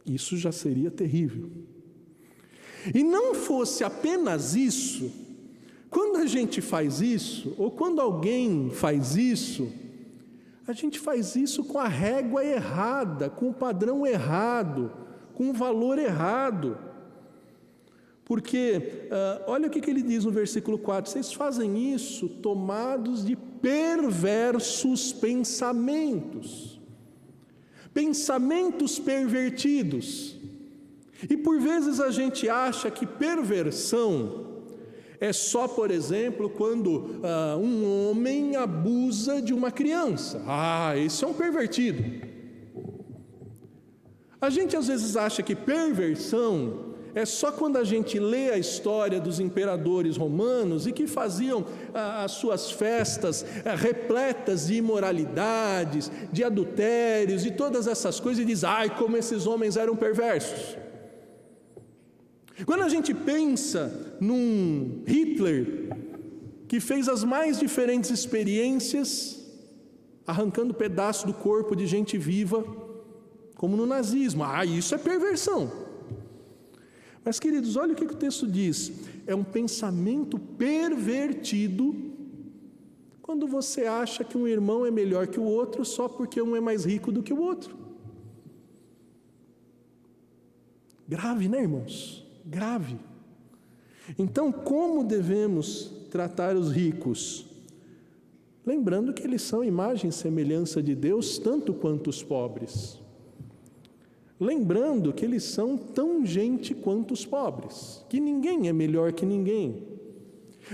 Isso já seria terrível. E não fosse apenas isso, quando a gente faz isso, ou quando alguém faz isso, a gente faz isso com a régua errada, com o padrão errado, com o valor errado. Porque, olha o que ele diz no versículo 4: vocês fazem isso tomados de perversos pensamentos. Pensamentos pervertidos. E por vezes a gente acha que perversão é só, por exemplo, quando um homem abusa de uma criança. Esse é um pervertido. A gente às vezes acha que perversão é só quando a gente lê a história dos imperadores romanos e que faziam as suas festas repletas de imoralidades, de adultérios e todas essas coisas, e diz: como esses homens eram perversos. Quando a gente pensa num Hitler que fez as mais diferentes experiências, arrancando pedaços do corpo de gente viva, como no nazismo, isso é perversão. Mas, queridos, olha o que o texto diz: é um pensamento pervertido quando você acha que um irmão é melhor que o outro só porque um é mais rico do que o outro. Grave, né, irmãos? Grave. Então, como devemos tratar os ricos? Lembrando que eles são imagem e semelhança de Deus, tanto quanto os pobres. Lembrando que eles são tão gente quanto os pobres, que ninguém é melhor que ninguém.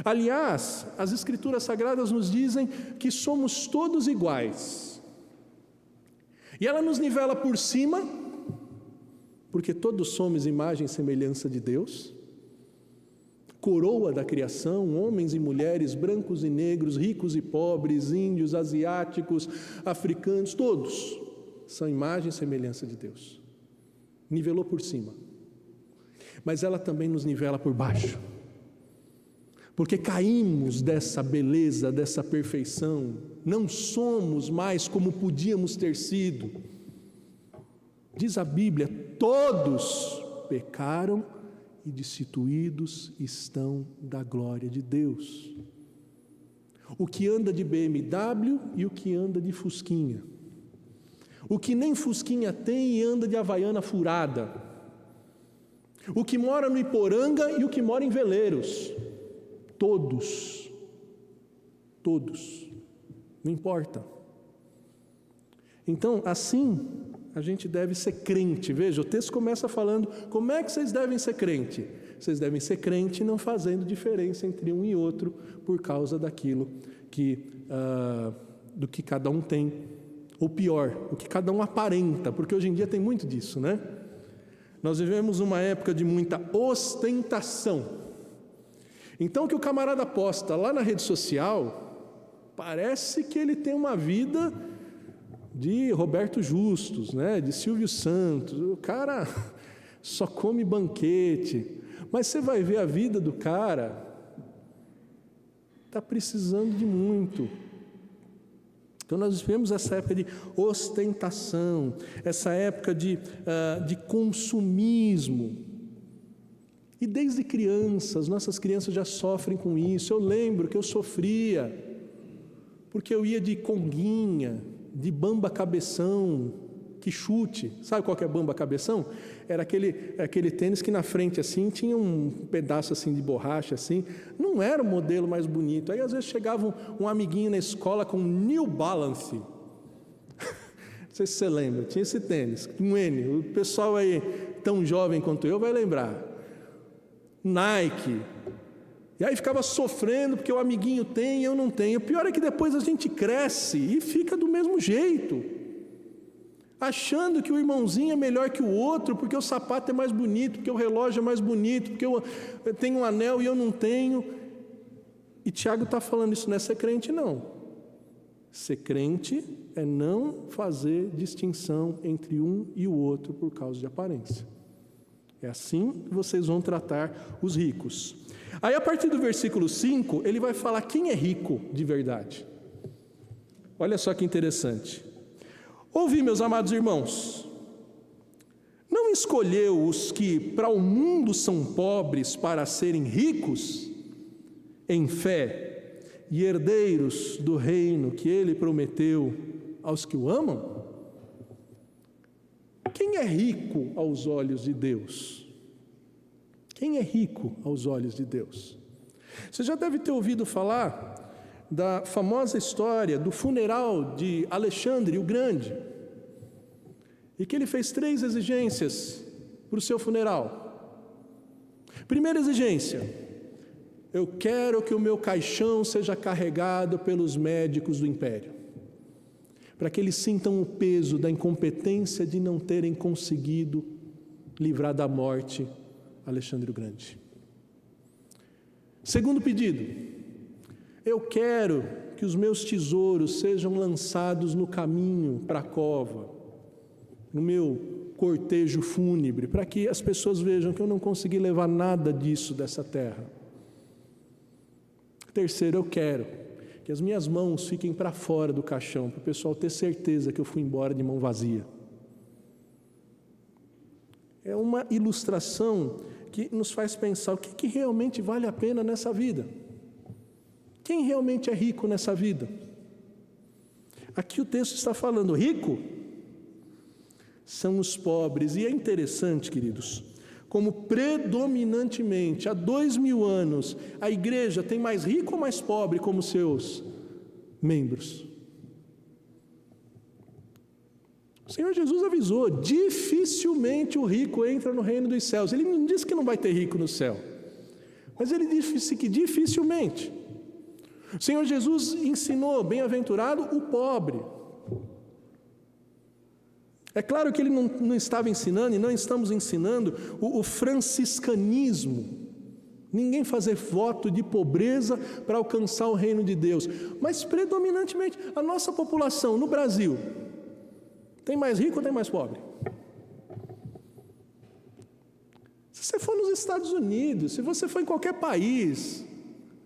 Aliás, as Escrituras Sagradas nos dizem que somos todos iguais. E ela nos nivela por cima, porque todos somos imagem e semelhança de Deus. Coroa da criação, homens e mulheres, brancos e negros, ricos e pobres, índios, asiáticos, africanos, todos são imagem e semelhança de Deus. Nivelou por cima, mas ela também nos nivela por baixo, porque caímos dessa beleza, dessa perfeição, não somos mais como podíamos ter sido. Diz a Bíblia: todos pecaram e destituídos estão da glória de Deus. O que anda de BMW e o que anda de Fusquinha, o que nem Fusquinha tem e anda de Havaiana furada, o que mora no Iporanga e o que mora em Veleiros, todos, não importa. Então, assim, a gente deve ser crente. Veja, o texto começa falando: como é que vocês devem ser crente? vocês devem ser crente, não fazendo diferença entre um e outro por causa daquilo do que cada um tem, ou pior, o que cada um aparenta, porque hoje em dia tem muito disso, né? Nós vivemos uma época de muita ostentação. Então o que o camarada posta lá na rede social, parece que ele tem uma vida de Roberto Justus, né? De Silvio Santos. O cara só come banquete, mas você vai ver a vida do cara, está precisando de muito. Então nós vivemos essa época de ostentação, essa época de consumismo. E desde crianças, nossas crianças já sofrem com isso. Eu lembro que eu sofria, porque eu ia de conguinha, de bamba cabeção, que chute. Sabe qual que é bamba cabeção? Era aquele tênis que na frente assim tinha um pedaço assim de borracha assim. Não era o modelo mais bonito. Aí às vezes chegava um amiguinho na escola com New Balance. Não sei se você lembra, tinha esse tênis, um N. O pessoal aí tão jovem quanto eu vai lembrar. Nike. E aí ficava sofrendo porque o amiguinho tem e eu não tenho. O pior é que depois a gente cresce e fica do mesmo jeito, achando que o irmãozinho é melhor que o outro, porque o sapato é mais bonito, porque o relógio é mais bonito, porque eu tenho um anel e eu não tenho. E Tiago está falando, isso não é ser crente, não. Ser crente é não fazer distinção entre um e o outro por causa de aparência. É assim que vocês vão tratar os ricos. Aí a partir do versículo 5, ele vai falar quem é rico de verdade. Olha só que interessante. Ouvi, meus amados irmãos, não escolheu os que para o mundo são pobres para serem ricos em fé e herdeiros do reino que ele prometeu aos que o amam? Quem é rico aos olhos de Deus? Quem é rico aos olhos de Deus? Você já deve ter ouvido falar da famosa história do funeral de Alexandre o Grande, e que ele fez 3 exigências para o seu funeral. Primeira exigência: eu quero que o meu caixão seja carregado pelos médicos do império, para que eles sintam o peso da incompetência de não terem conseguido livrar da morte Alexandre o Grande. Segundo pedido: eu quero que os meus tesouros sejam lançados no caminho para a cova, no meu cortejo fúnebre, para que as pessoas vejam que eu não consegui levar nada disso dessa terra. Terceiro, eu quero que as minhas mãos fiquem para fora do caixão, para o pessoal ter certeza que eu fui embora de mão vazia. É uma ilustração que nos faz pensar o que realmente vale a pena nessa vida. Quem realmente é rico nessa vida? Aqui o texto está falando, rico são os pobres. E é interessante, queridos, como predominantemente há 2000 anos a igreja tem mais rico ou mais pobre como seus membros. O Senhor Jesus avisou, dificilmente o rico entra no reino dos céus. Ele não disse que não vai ter rico no céu, mas ele disse que dificilmente. O Senhor Jesus ensinou, bem-aventurado o pobre. É claro que ele não estava ensinando, e não estamos ensinando, o franciscanismo. Ninguém fazer voto de pobreza para alcançar o reino de Deus. Mas predominantemente, a nossa população no Brasil, tem mais rico ou tem mais pobre? Se você for nos Estados Unidos, se você for em qualquer país,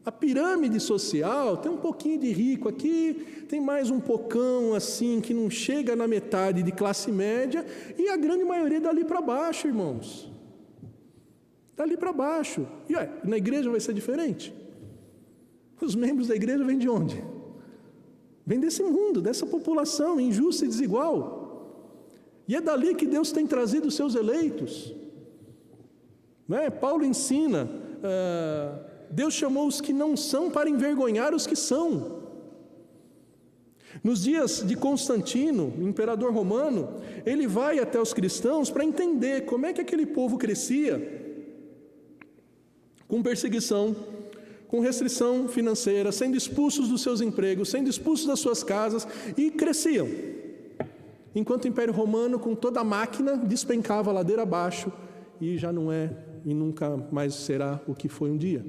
a pirâmide social tem um pouquinho de rico aqui, tem mais um pocão assim, que não chega na metade de classe média, e a grande maioria dali para baixo, irmãos. Dali para baixo. E na igreja vai ser diferente? Os membros da igreja vêm de onde? Vêm desse mundo, dessa população injusta e desigual. E é dali que Deus tem trazido os seus eleitos. Paulo ensina... Deus chamou os que não são para envergonhar os que são. Nos dias de Constantino, imperador romano, ele vai até os cristãos para entender como é que aquele povo crescia. com perseguição, com restrição financeira, sendo expulsos dos seus empregos, sendo expulsos das suas casas, e cresciam. Enquanto o Império Romano, com toda a máquina, despencava a ladeira abaixo, e já não é e nunca mais será o que foi um dia.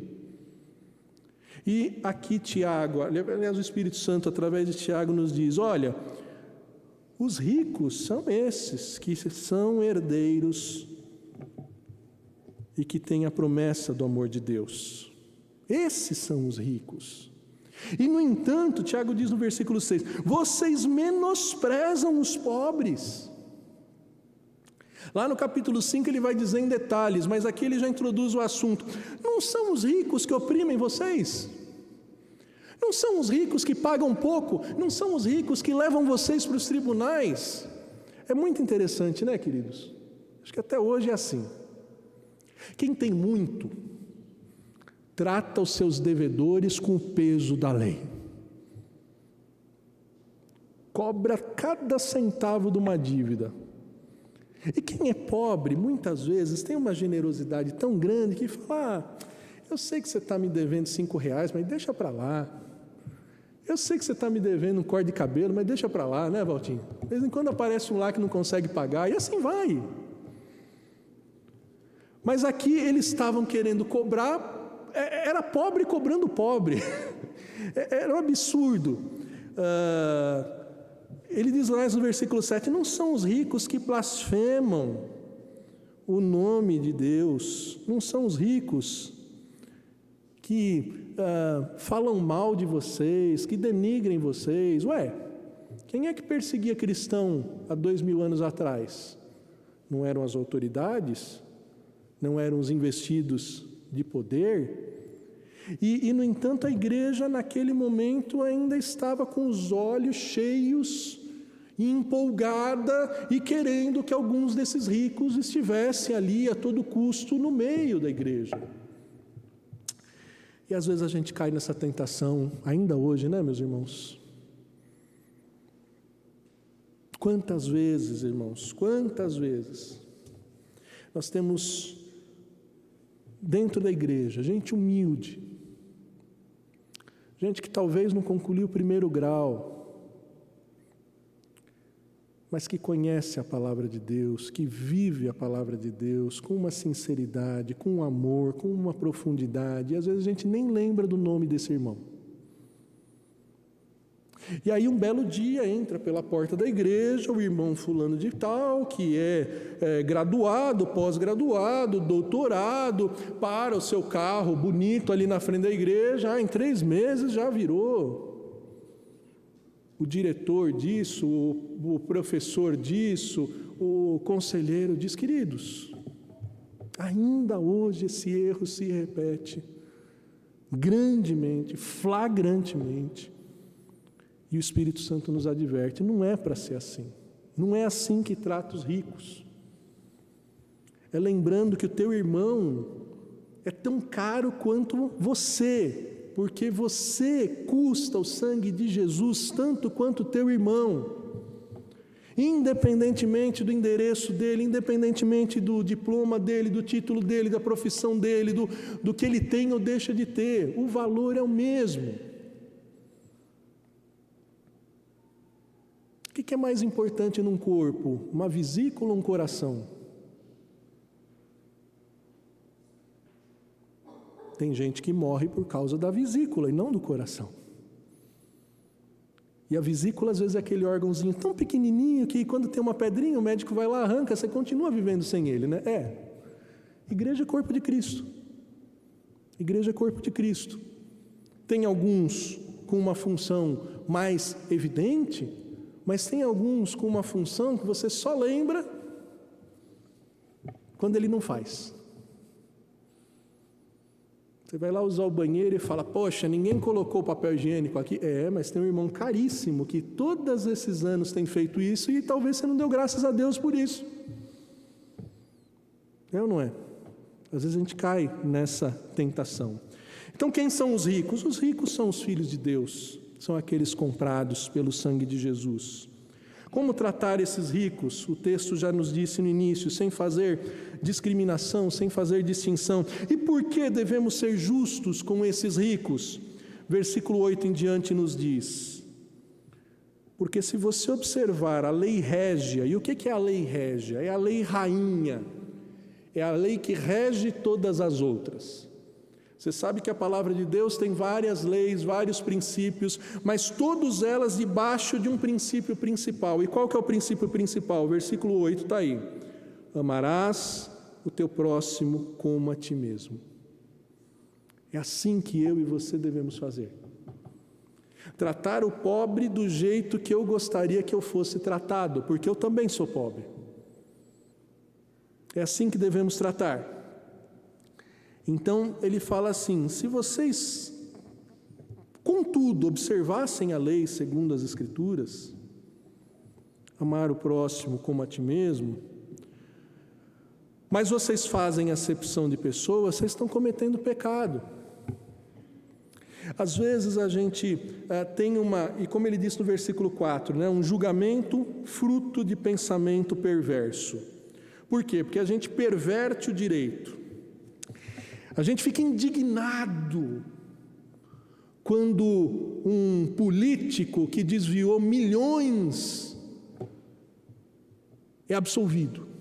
E aqui Tiago, aliás o Espírito Santo através de Tiago nos diz, olha, os ricos são esses que são herdeiros e que têm a promessa do amor de Deus. Esses são os ricos. E no entanto, Tiago diz no versículo 6, vocês menosprezam os pobres. Lá no capítulo 5 ele vai dizer em detalhes, mas aqui ele já introduz o assunto. Não são os ricos que oprimem vocês? Não são os ricos que pagam pouco? Não são os ricos que levam vocês para os tribunais? É muito interessante, né, queridos? Acho que até hoje é assim. Quem tem muito, trata os seus devedores com o peso da lei. Cobra cada centavo de uma dívida. E quem é pobre, muitas vezes, tem uma generosidade tão grande que fala, eu sei que você está me devendo R$5, mas deixa para lá. Eu sei que você está me devendo um corte de cabelo, mas deixa para lá, né, Valtinho? De vez em quando aparece um lá que não consegue pagar, e assim vai. Mas aqui eles estavam querendo cobrar, era pobre cobrando pobre. Era um absurdo. Ele diz lá no versículo 7, não são os ricos que blasfemam o nome de Deus, não são os ricos que falam mal de vocês, que denigrem vocês. Ué, quem é que perseguia cristão há 2000 anos atrás? Não eram as autoridades? Não eram os investidos de poder? E no entanto, a igreja naquele momento ainda estava com os olhos cheios e empolgada e querendo que alguns desses ricos estivessem ali a todo custo no meio da igreja. E às vezes a gente cai nessa tentação, ainda hoje, né, meus irmãos? Quantas vezes, irmãos, quantas vezes nós temos dentro da igreja gente humilde, gente que talvez não concluiu o primeiro grau, mas que conhece a palavra de Deus, que vive a palavra de Deus com uma sinceridade, com um amor, com uma profundidade, e às vezes a gente nem lembra do nome desse irmão. E aí um belo dia entra pela porta da igreja o irmão fulano de tal, que é graduado, pós-graduado, doutorado, para o seu carro bonito ali na frente da igreja, em 3 meses já virou o diretor disso, o professor disso, o conselheiro diz, queridos, ainda hoje esse erro se repete grandemente, flagrantemente, e o Espírito Santo nos adverte, não é para ser assim, não é assim que trata os ricos, é lembrando que o teu irmão é tão caro quanto você, porque você custa o sangue de Jesus tanto quanto o teu irmão, independentemente do endereço dele, independentemente do diploma dele, do título dele, da profissão dele, do que ele tem ou deixa de ter, o valor é o mesmo. O que é mais importante num corpo? Uma vesícula ou um coração? Tem gente que morre por causa da vesícula e não do coração. E a vesícula às vezes é aquele órgãozinho tão pequenininho que quando tem uma pedrinha o médico vai lá, arranca, você continua vivendo sem ele, né? Igreja é corpo de Cristo. Igreja é corpo de Cristo. Tem alguns com uma função mais evidente, mas tem alguns com uma função que você só lembra quando ele não faz. Você vai lá usar o banheiro e fala, poxa, ninguém colocou papel higiênico aqui. Mas tem um irmão caríssimo que todos esses anos tem feito isso e talvez você não deu graças a Deus por isso. É ou não é? Às vezes a gente cai nessa tentação. Então quem são os ricos? Os ricos são os filhos de Deus, são aqueles comprados pelo sangue de Jesus. Como tratar esses ricos? O texto já nos disse no início, sem fazer discriminação, sem fazer distinção. E por que devemos ser justos com esses ricos? Versículo 8 em diante nos diz: porque se você observar a lei régia, e o que é a lei régia? É a lei rainha, é a lei que rege todas as outras. Você sabe que a palavra de Deus tem várias leis, vários princípios, mas todas elas debaixo de um princípio principal. E qual que é o princípio principal? O versículo 8 está aí: amarás o teu próximo como a ti mesmo. É assim que eu e você devemos fazer. Tratar o pobre do jeito que eu gostaria que eu fosse tratado, porque eu também sou pobre. É assim que devemos tratar. Então ele fala assim: se vocês, contudo, observassem a lei segundo as Escrituras, amar o próximo como a ti mesmo, mas vocês fazem acepção de pessoas, vocês estão cometendo pecado. Às vezes a gente tem e como ele diz no versículo 4, um julgamento fruto de pensamento perverso. Por quê? Porque a gente perverte o direito. A gente fica indignado quando um político que desviou milhões é absolvido.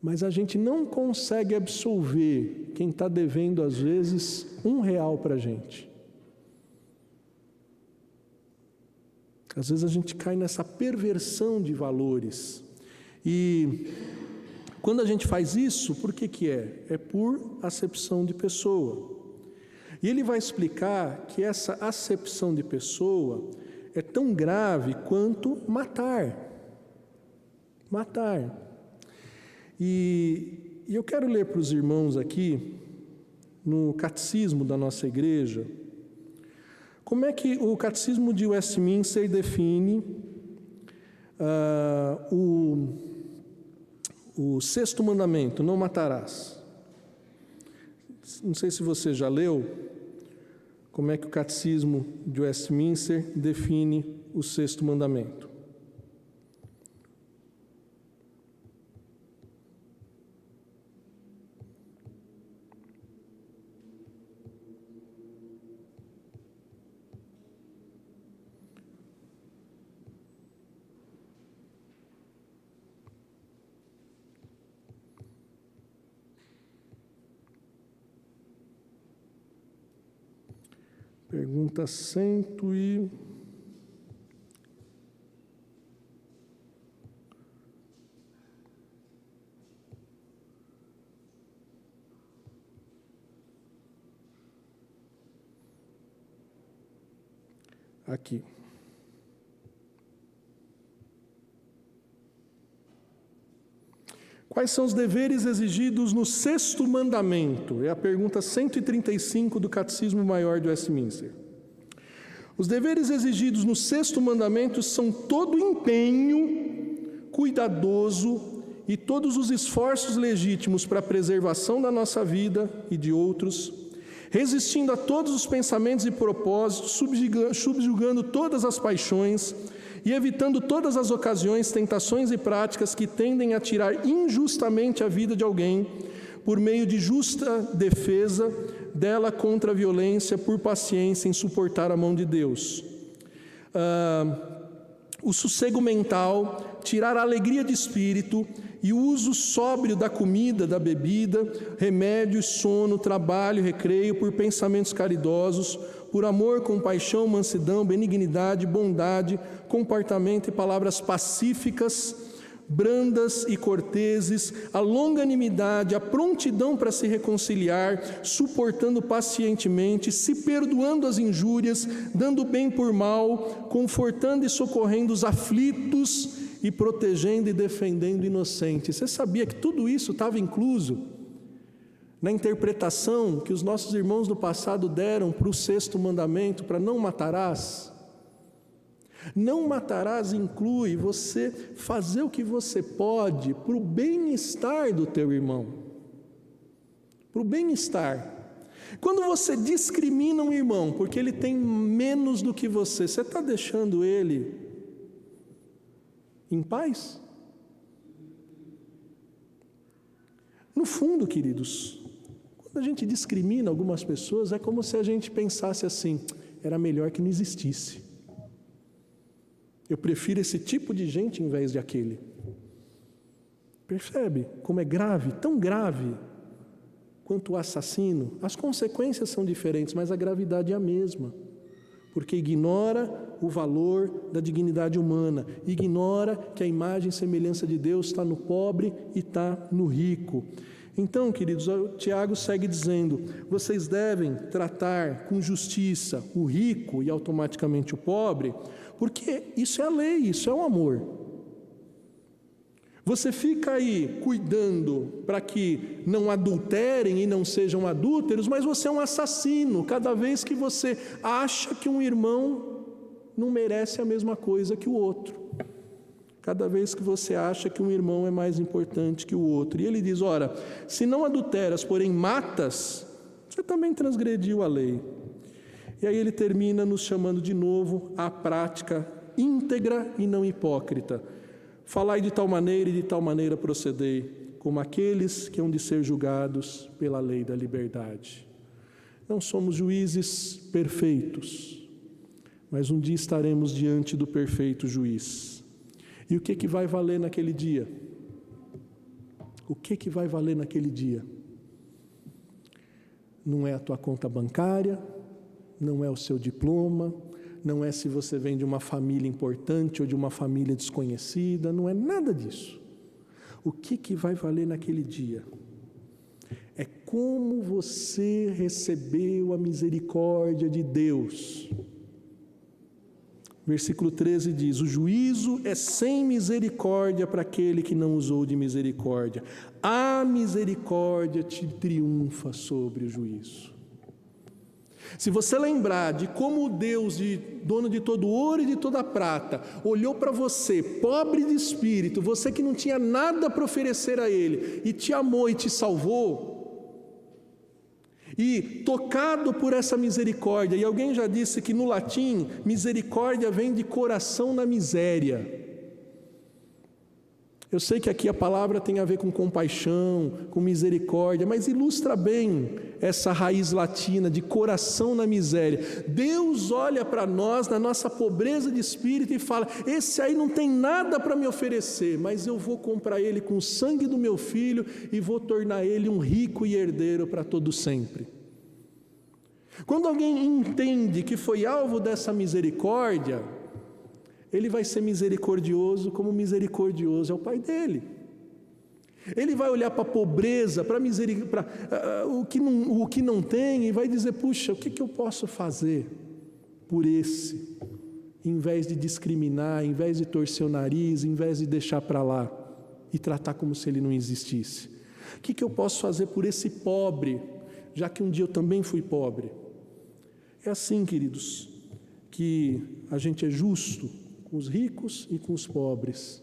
Mas a gente não consegue absolver quem está devendo, às vezes, R$1 para a gente. Às vezes a gente cai nessa perversão de valores. E quando a gente faz isso, por que é? É por acepção de pessoa. E ele vai explicar que essa acepção de pessoa é tão grave quanto matar. Matar. E eu quero ler para os irmãos aqui, no catecismo da nossa igreja, como é que o catecismo de Westminster define o sexto mandamento: não matarás. Não sei se você já leu como é que o catecismo de Westminster define o sexto mandamento. Pergunta 100 e... Aqui. Quais são os deveres exigidos no sexto mandamento? É a pergunta 135 do Catecismo Maior de Westminster. Os deveres exigidos no sexto mandamento são todo empenho cuidadoso e todos os esforços legítimos para a preservação da nossa vida e de outros, resistindo a todos os pensamentos e propósitos, subjugando todas as paixões e evitando todas as ocasiões, tentações e práticas que tendem a tirar injustamente a vida de alguém, por meio de justa defesa dela contra a violência, por paciência em suportar a mão de Deus. O sossego mental, tirar a alegria de espírito e o uso sóbrio da comida, da bebida, remédios, sono, trabalho, recreio, por pensamentos caridosos, por amor, compaixão, mansidão, benignidade, bondade, comportamento e palavras pacíficas, brandas e corteses, a longanimidade, a prontidão para se reconciliar, suportando pacientemente, se perdoando as injúrias, dando bem por mal, confortando e socorrendo os aflitos e protegendo e defendendo inocentes. Você sabia que tudo isso estava incluso na interpretação que os nossos irmãos do passado deram para o sexto mandamento, para não matarás? Não matarás inclui você fazer o que você pode para o bem-estar do teu irmão, para o bem-estar. Quando você discrimina um irmão porque ele tem menos do que você está deixando ele em paz? No fundo, queridos, quando a gente discrimina algumas pessoas, é como se a gente pensasse assim: era melhor que não existisse. Eu prefiro esse tipo de gente em vez de aquele. Percebe como é grave, tão grave quanto o assassino? As consequências são diferentes, mas a gravidade é a mesma. Porque ignora o valor da dignidade humana, ignora que a imagem e semelhança de Deus está no pobre e está no rico. Então, queridos, o Tiago segue dizendo: vocês devem tratar com justiça o rico e automaticamente o pobre, porque isso é a lei, isso é o amor. Você fica aí cuidando para que não adulterem e não sejam adúlteros, mas você é um assassino cada vez que você acha que um irmão não merece a mesma coisa que o outro. Cada vez que você acha que um irmão é mais importante que o outro. E ele diz: ora, se não adulteras, porém matas, você também transgrediu a lei. E aí ele termina nos chamando de novo à prática íntegra e não hipócrita. Falai de tal maneira e de tal maneira procedei, como aqueles que hão de ser julgados pela lei da liberdade. Não somos juízes perfeitos, mas um dia estaremos diante do perfeito juiz. E o que vai valer naquele dia? O que vai valer naquele dia? Não é a tua conta bancária, não é o seu diploma, não é se você vem de uma família importante ou de uma família desconhecida, não é nada disso. O que vai valer naquele dia? É como você recebeu a misericórdia de Deus. Versículo 13 diz: o juízo é sem misericórdia para aquele que não usou de misericórdia. A misericórdia te triunfa sobre o juízo. Se você lembrar de como o Deus, dono de todo ouro e de toda prata, olhou para você, pobre de espírito, você que não tinha nada para oferecer a Ele, e te amou e te salvou, e tocado por essa misericórdia, e alguém já disse que no latim, misericórdia vem de coração na miséria. Eu sei que aqui a palavra tem a ver com compaixão, com misericórdia, mas ilustra bem essa raiz latina de coração na miséria. Deus olha para nós, na nossa pobreza de espírito, e fala: esse aí não tem nada para me oferecer, mas eu vou comprar ele com o sangue do meu filho e vou tornar ele um rico e herdeiro para todo sempre. Quando alguém entende que foi alvo dessa misericórdia, ele vai ser misericordioso como misericordioso é o Pai dele. Ele vai olhar para a pobreza, para o que não tem, e vai dizer: puxa, o que eu posso fazer por esse? Em vez de discriminar, em vez de torcer o nariz, em vez de deixar para lá e tratar como se ele não existisse. O que eu posso fazer por esse pobre, já que um dia eu também fui pobre? É assim, queridos, que a gente é justo com os ricos e com os pobres,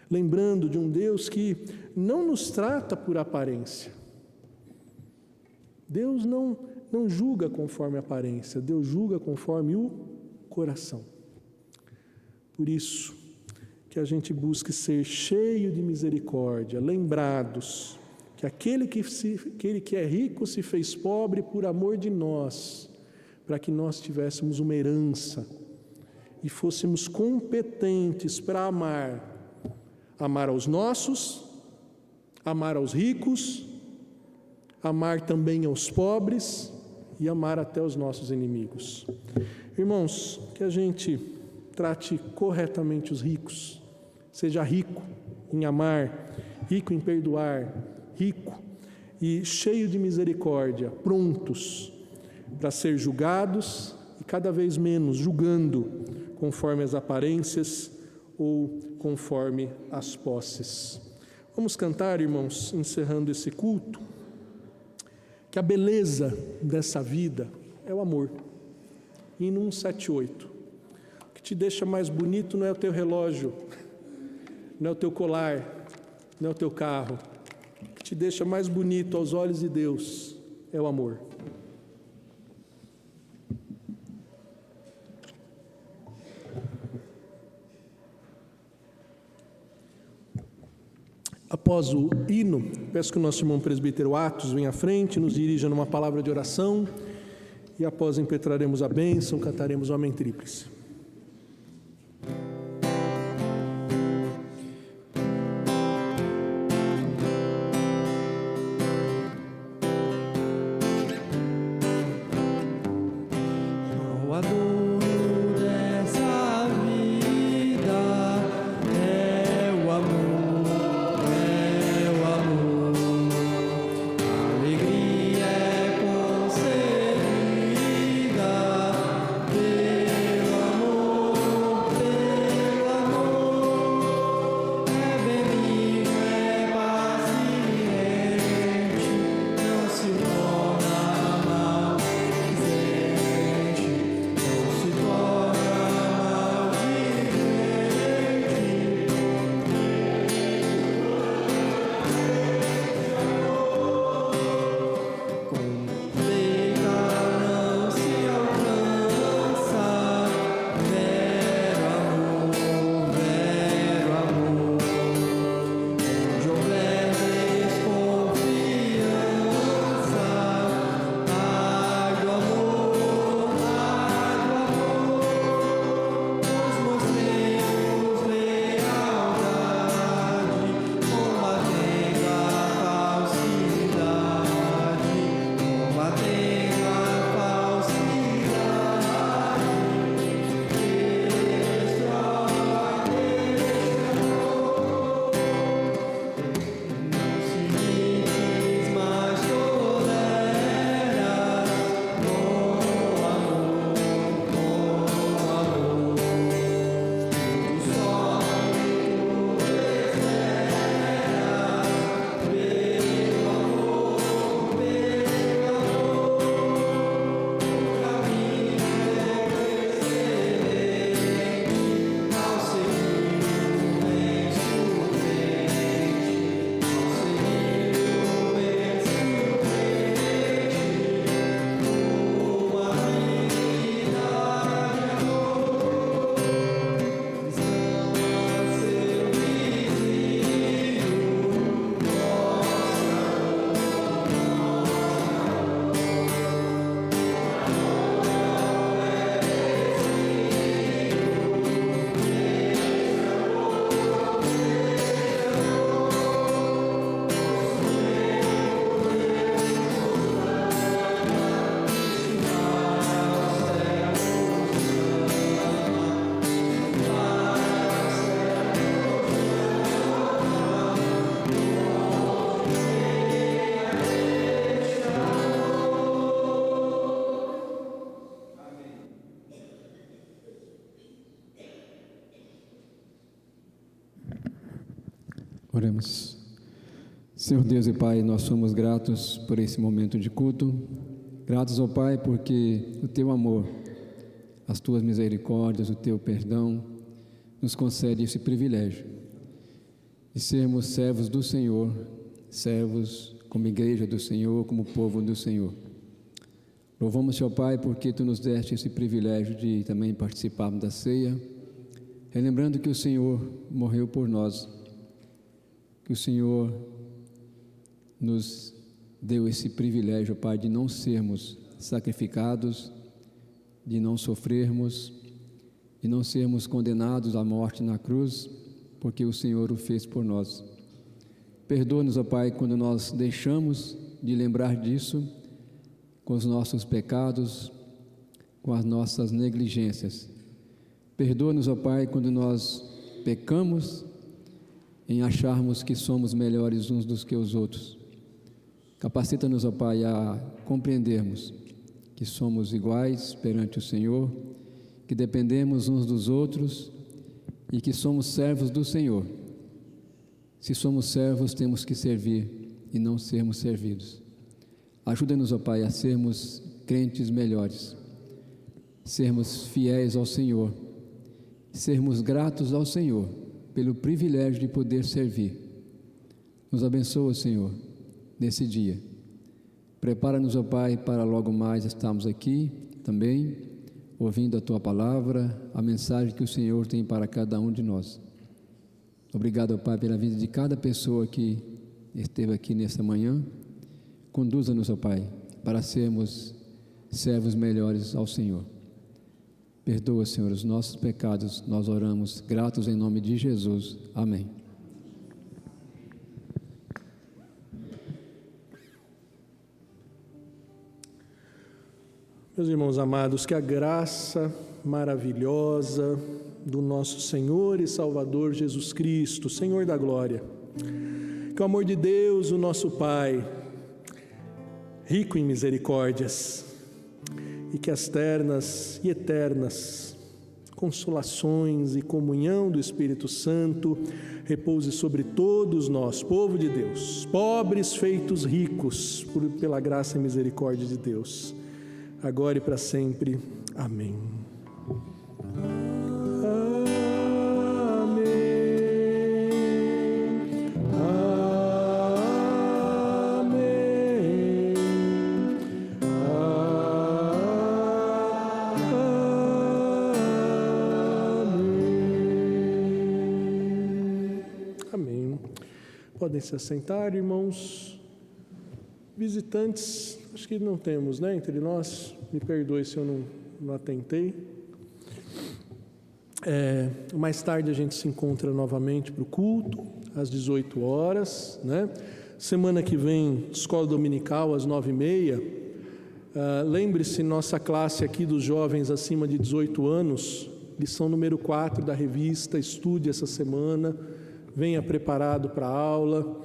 lembrando de um Deus que não nos trata por aparência. Deus não julga conforme a aparência, Deus julga conforme o coração. Por isso que a gente busque ser cheio de misericórdia, lembrados que aquele que é rico se fez pobre por amor de nós, para que nós tivéssemos uma herança e fôssemos competentes para amar aos nossos, amar aos ricos, amar também aos pobres e amar até os nossos inimigos. Irmãos, que a gente trate corretamente os ricos, seja rico em amar, rico em perdoar, rico e cheio de misericórdia, prontos para ser julgados e cada vez menos julgando conforme as aparências ou conforme as posses. Vamos cantar, irmãos, encerrando esse culto, que a beleza dessa vida é o amor. Hino 178. O que te deixa mais bonito não é o teu relógio, não é o teu colar, não é o teu carro. O que te deixa mais bonito aos olhos de Deus é o amor. Após o hino, peço que o nosso irmão presbítero Atos venha à frente, nos dirija numa palavra de oração e após impetraremos a bênção, cantaremos o Amém Tríplice. Oremos. Senhor Deus e Pai, nós somos gratos por esse momento de culto. Gratos, ó Pai, porque o Teu amor, as Tuas misericórdias, o Teu perdão, nos concede esse privilégio de sermos servos do Senhor, servos como igreja do Senhor, como povo do Senhor. Louvamos-te, ó Pai, porque Tu nos deste esse privilégio de também participarmos da ceia, relembrando que o Senhor morreu por nós, que o Senhor nos deu esse privilégio, Pai, de não sermos sacrificados, de não sofrermos, de não sermos condenados à morte na cruz, porque o Senhor o fez por nós. Perdoa-nos, ó Pai, quando nós deixamos de lembrar disso, com os nossos pecados, com as nossas negligências. Perdoa-nos, ó Pai, quando nós pecamos em acharmos que somos melhores uns do que os outros. Capacita-nos, ó Pai, a compreendermos que somos iguais perante o Senhor, que dependemos uns dos outros e que somos servos do Senhor. Se somos servos, temos que servir e não sermos servidos. Ajuda-nos, ó Pai, a sermos crentes melhores, sermos fiéis ao Senhor, sermos gratos ao Senhor pelo privilégio de poder servir. Nos abençoa, Senhor, nesse dia. Prepara-nos, ó Pai, para logo mais estarmos aqui também, ouvindo a Tua palavra, a mensagem que o Senhor tem para cada um de nós. Obrigado, ó Pai, pela vida de cada pessoa que esteve aqui nesta manhã. Conduza-nos, ó Pai, para sermos servos melhores ao Senhor. Perdoa, Senhor, os nossos pecados. Nós oramos gratos em nome de Jesus. Amém. Meus irmãos amados, que a graça maravilhosa do nosso Senhor e Salvador Jesus Cristo, Senhor da glória, que o amor de Deus, o nosso Pai, rico em misericórdias, e que as ternas e eternas consolações e comunhão do Espírito Santo repouse sobre todos nós, povo de Deus, pobres feitos ricos pela graça e misericórdia de Deus, agora e para sempre. Amém. Podem se assentar, irmãos. Visitantes, acho que não temos, né, entre nós. Me perdoe se eu não atentei. Mais tarde a gente se encontra novamente para o culto, às 18 horas, né? Semana que vem, escola dominical, às 9h30. Lembre-se, nossa classe aqui dos jovens acima de 18 anos, lição número 4 da revista, estude essa semana. Venha preparado para a aula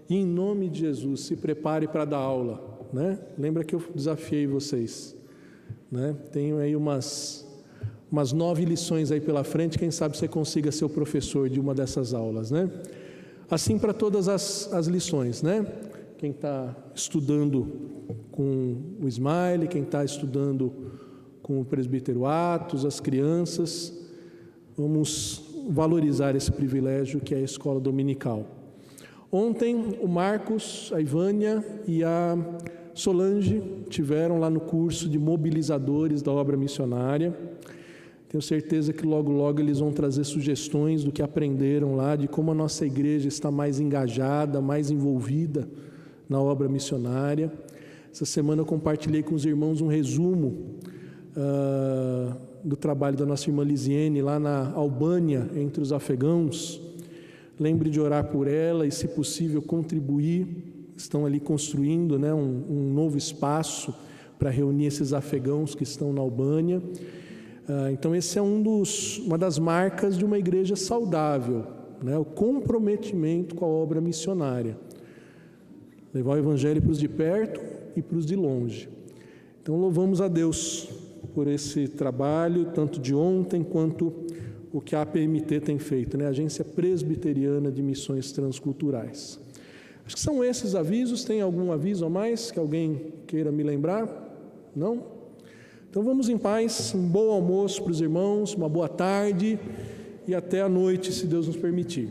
e, em nome de Jesus, se prepare para dar aula, né? Lembra que eu desafiei vocês, né? Tenho aí umas 9 lições aí pela frente, quem sabe você consiga ser o professor de uma dessas aulas, né? Assim para todas as lições, né? Quem está estudando com o Smile, quem está estudando com o presbítero Atos, as crianças, vamos valorizar esse privilégio que é a escola dominical. Ontem o Marcos, a Ivânia e a Solange tiveram lá no curso de mobilizadores da obra missionária. Tenho certeza que logo logo eles vão trazer sugestões do que aprenderam lá, de como a nossa igreja está mais engajada, mais envolvida na obra missionária. Essa semana eu compartilhei com os irmãos um resumo do trabalho da nossa irmã Lisiene lá na Albânia, entre os afegãos. Lembre de orar por ela e, se possível, contribuir. Estão ali construindo, né, um novo espaço para reunir esses afegãos que estão na Albânia. Então esse é uma das marcas de uma igreja saudável, né, o comprometimento com a obra missionária. Levar o evangelho para os de perto e para os de longe. Então louvamos a Deus por esse trabalho, tanto de ontem quanto o que a APMT tem feito, né? Agência Presbiteriana de Missões Transculturais. Acho que são esses avisos. Tem algum aviso a mais que alguém queira me lembrar? Não? Então vamos em paz, um bom almoço para os irmãos, uma boa tarde e até a noite, se Deus nos permitir.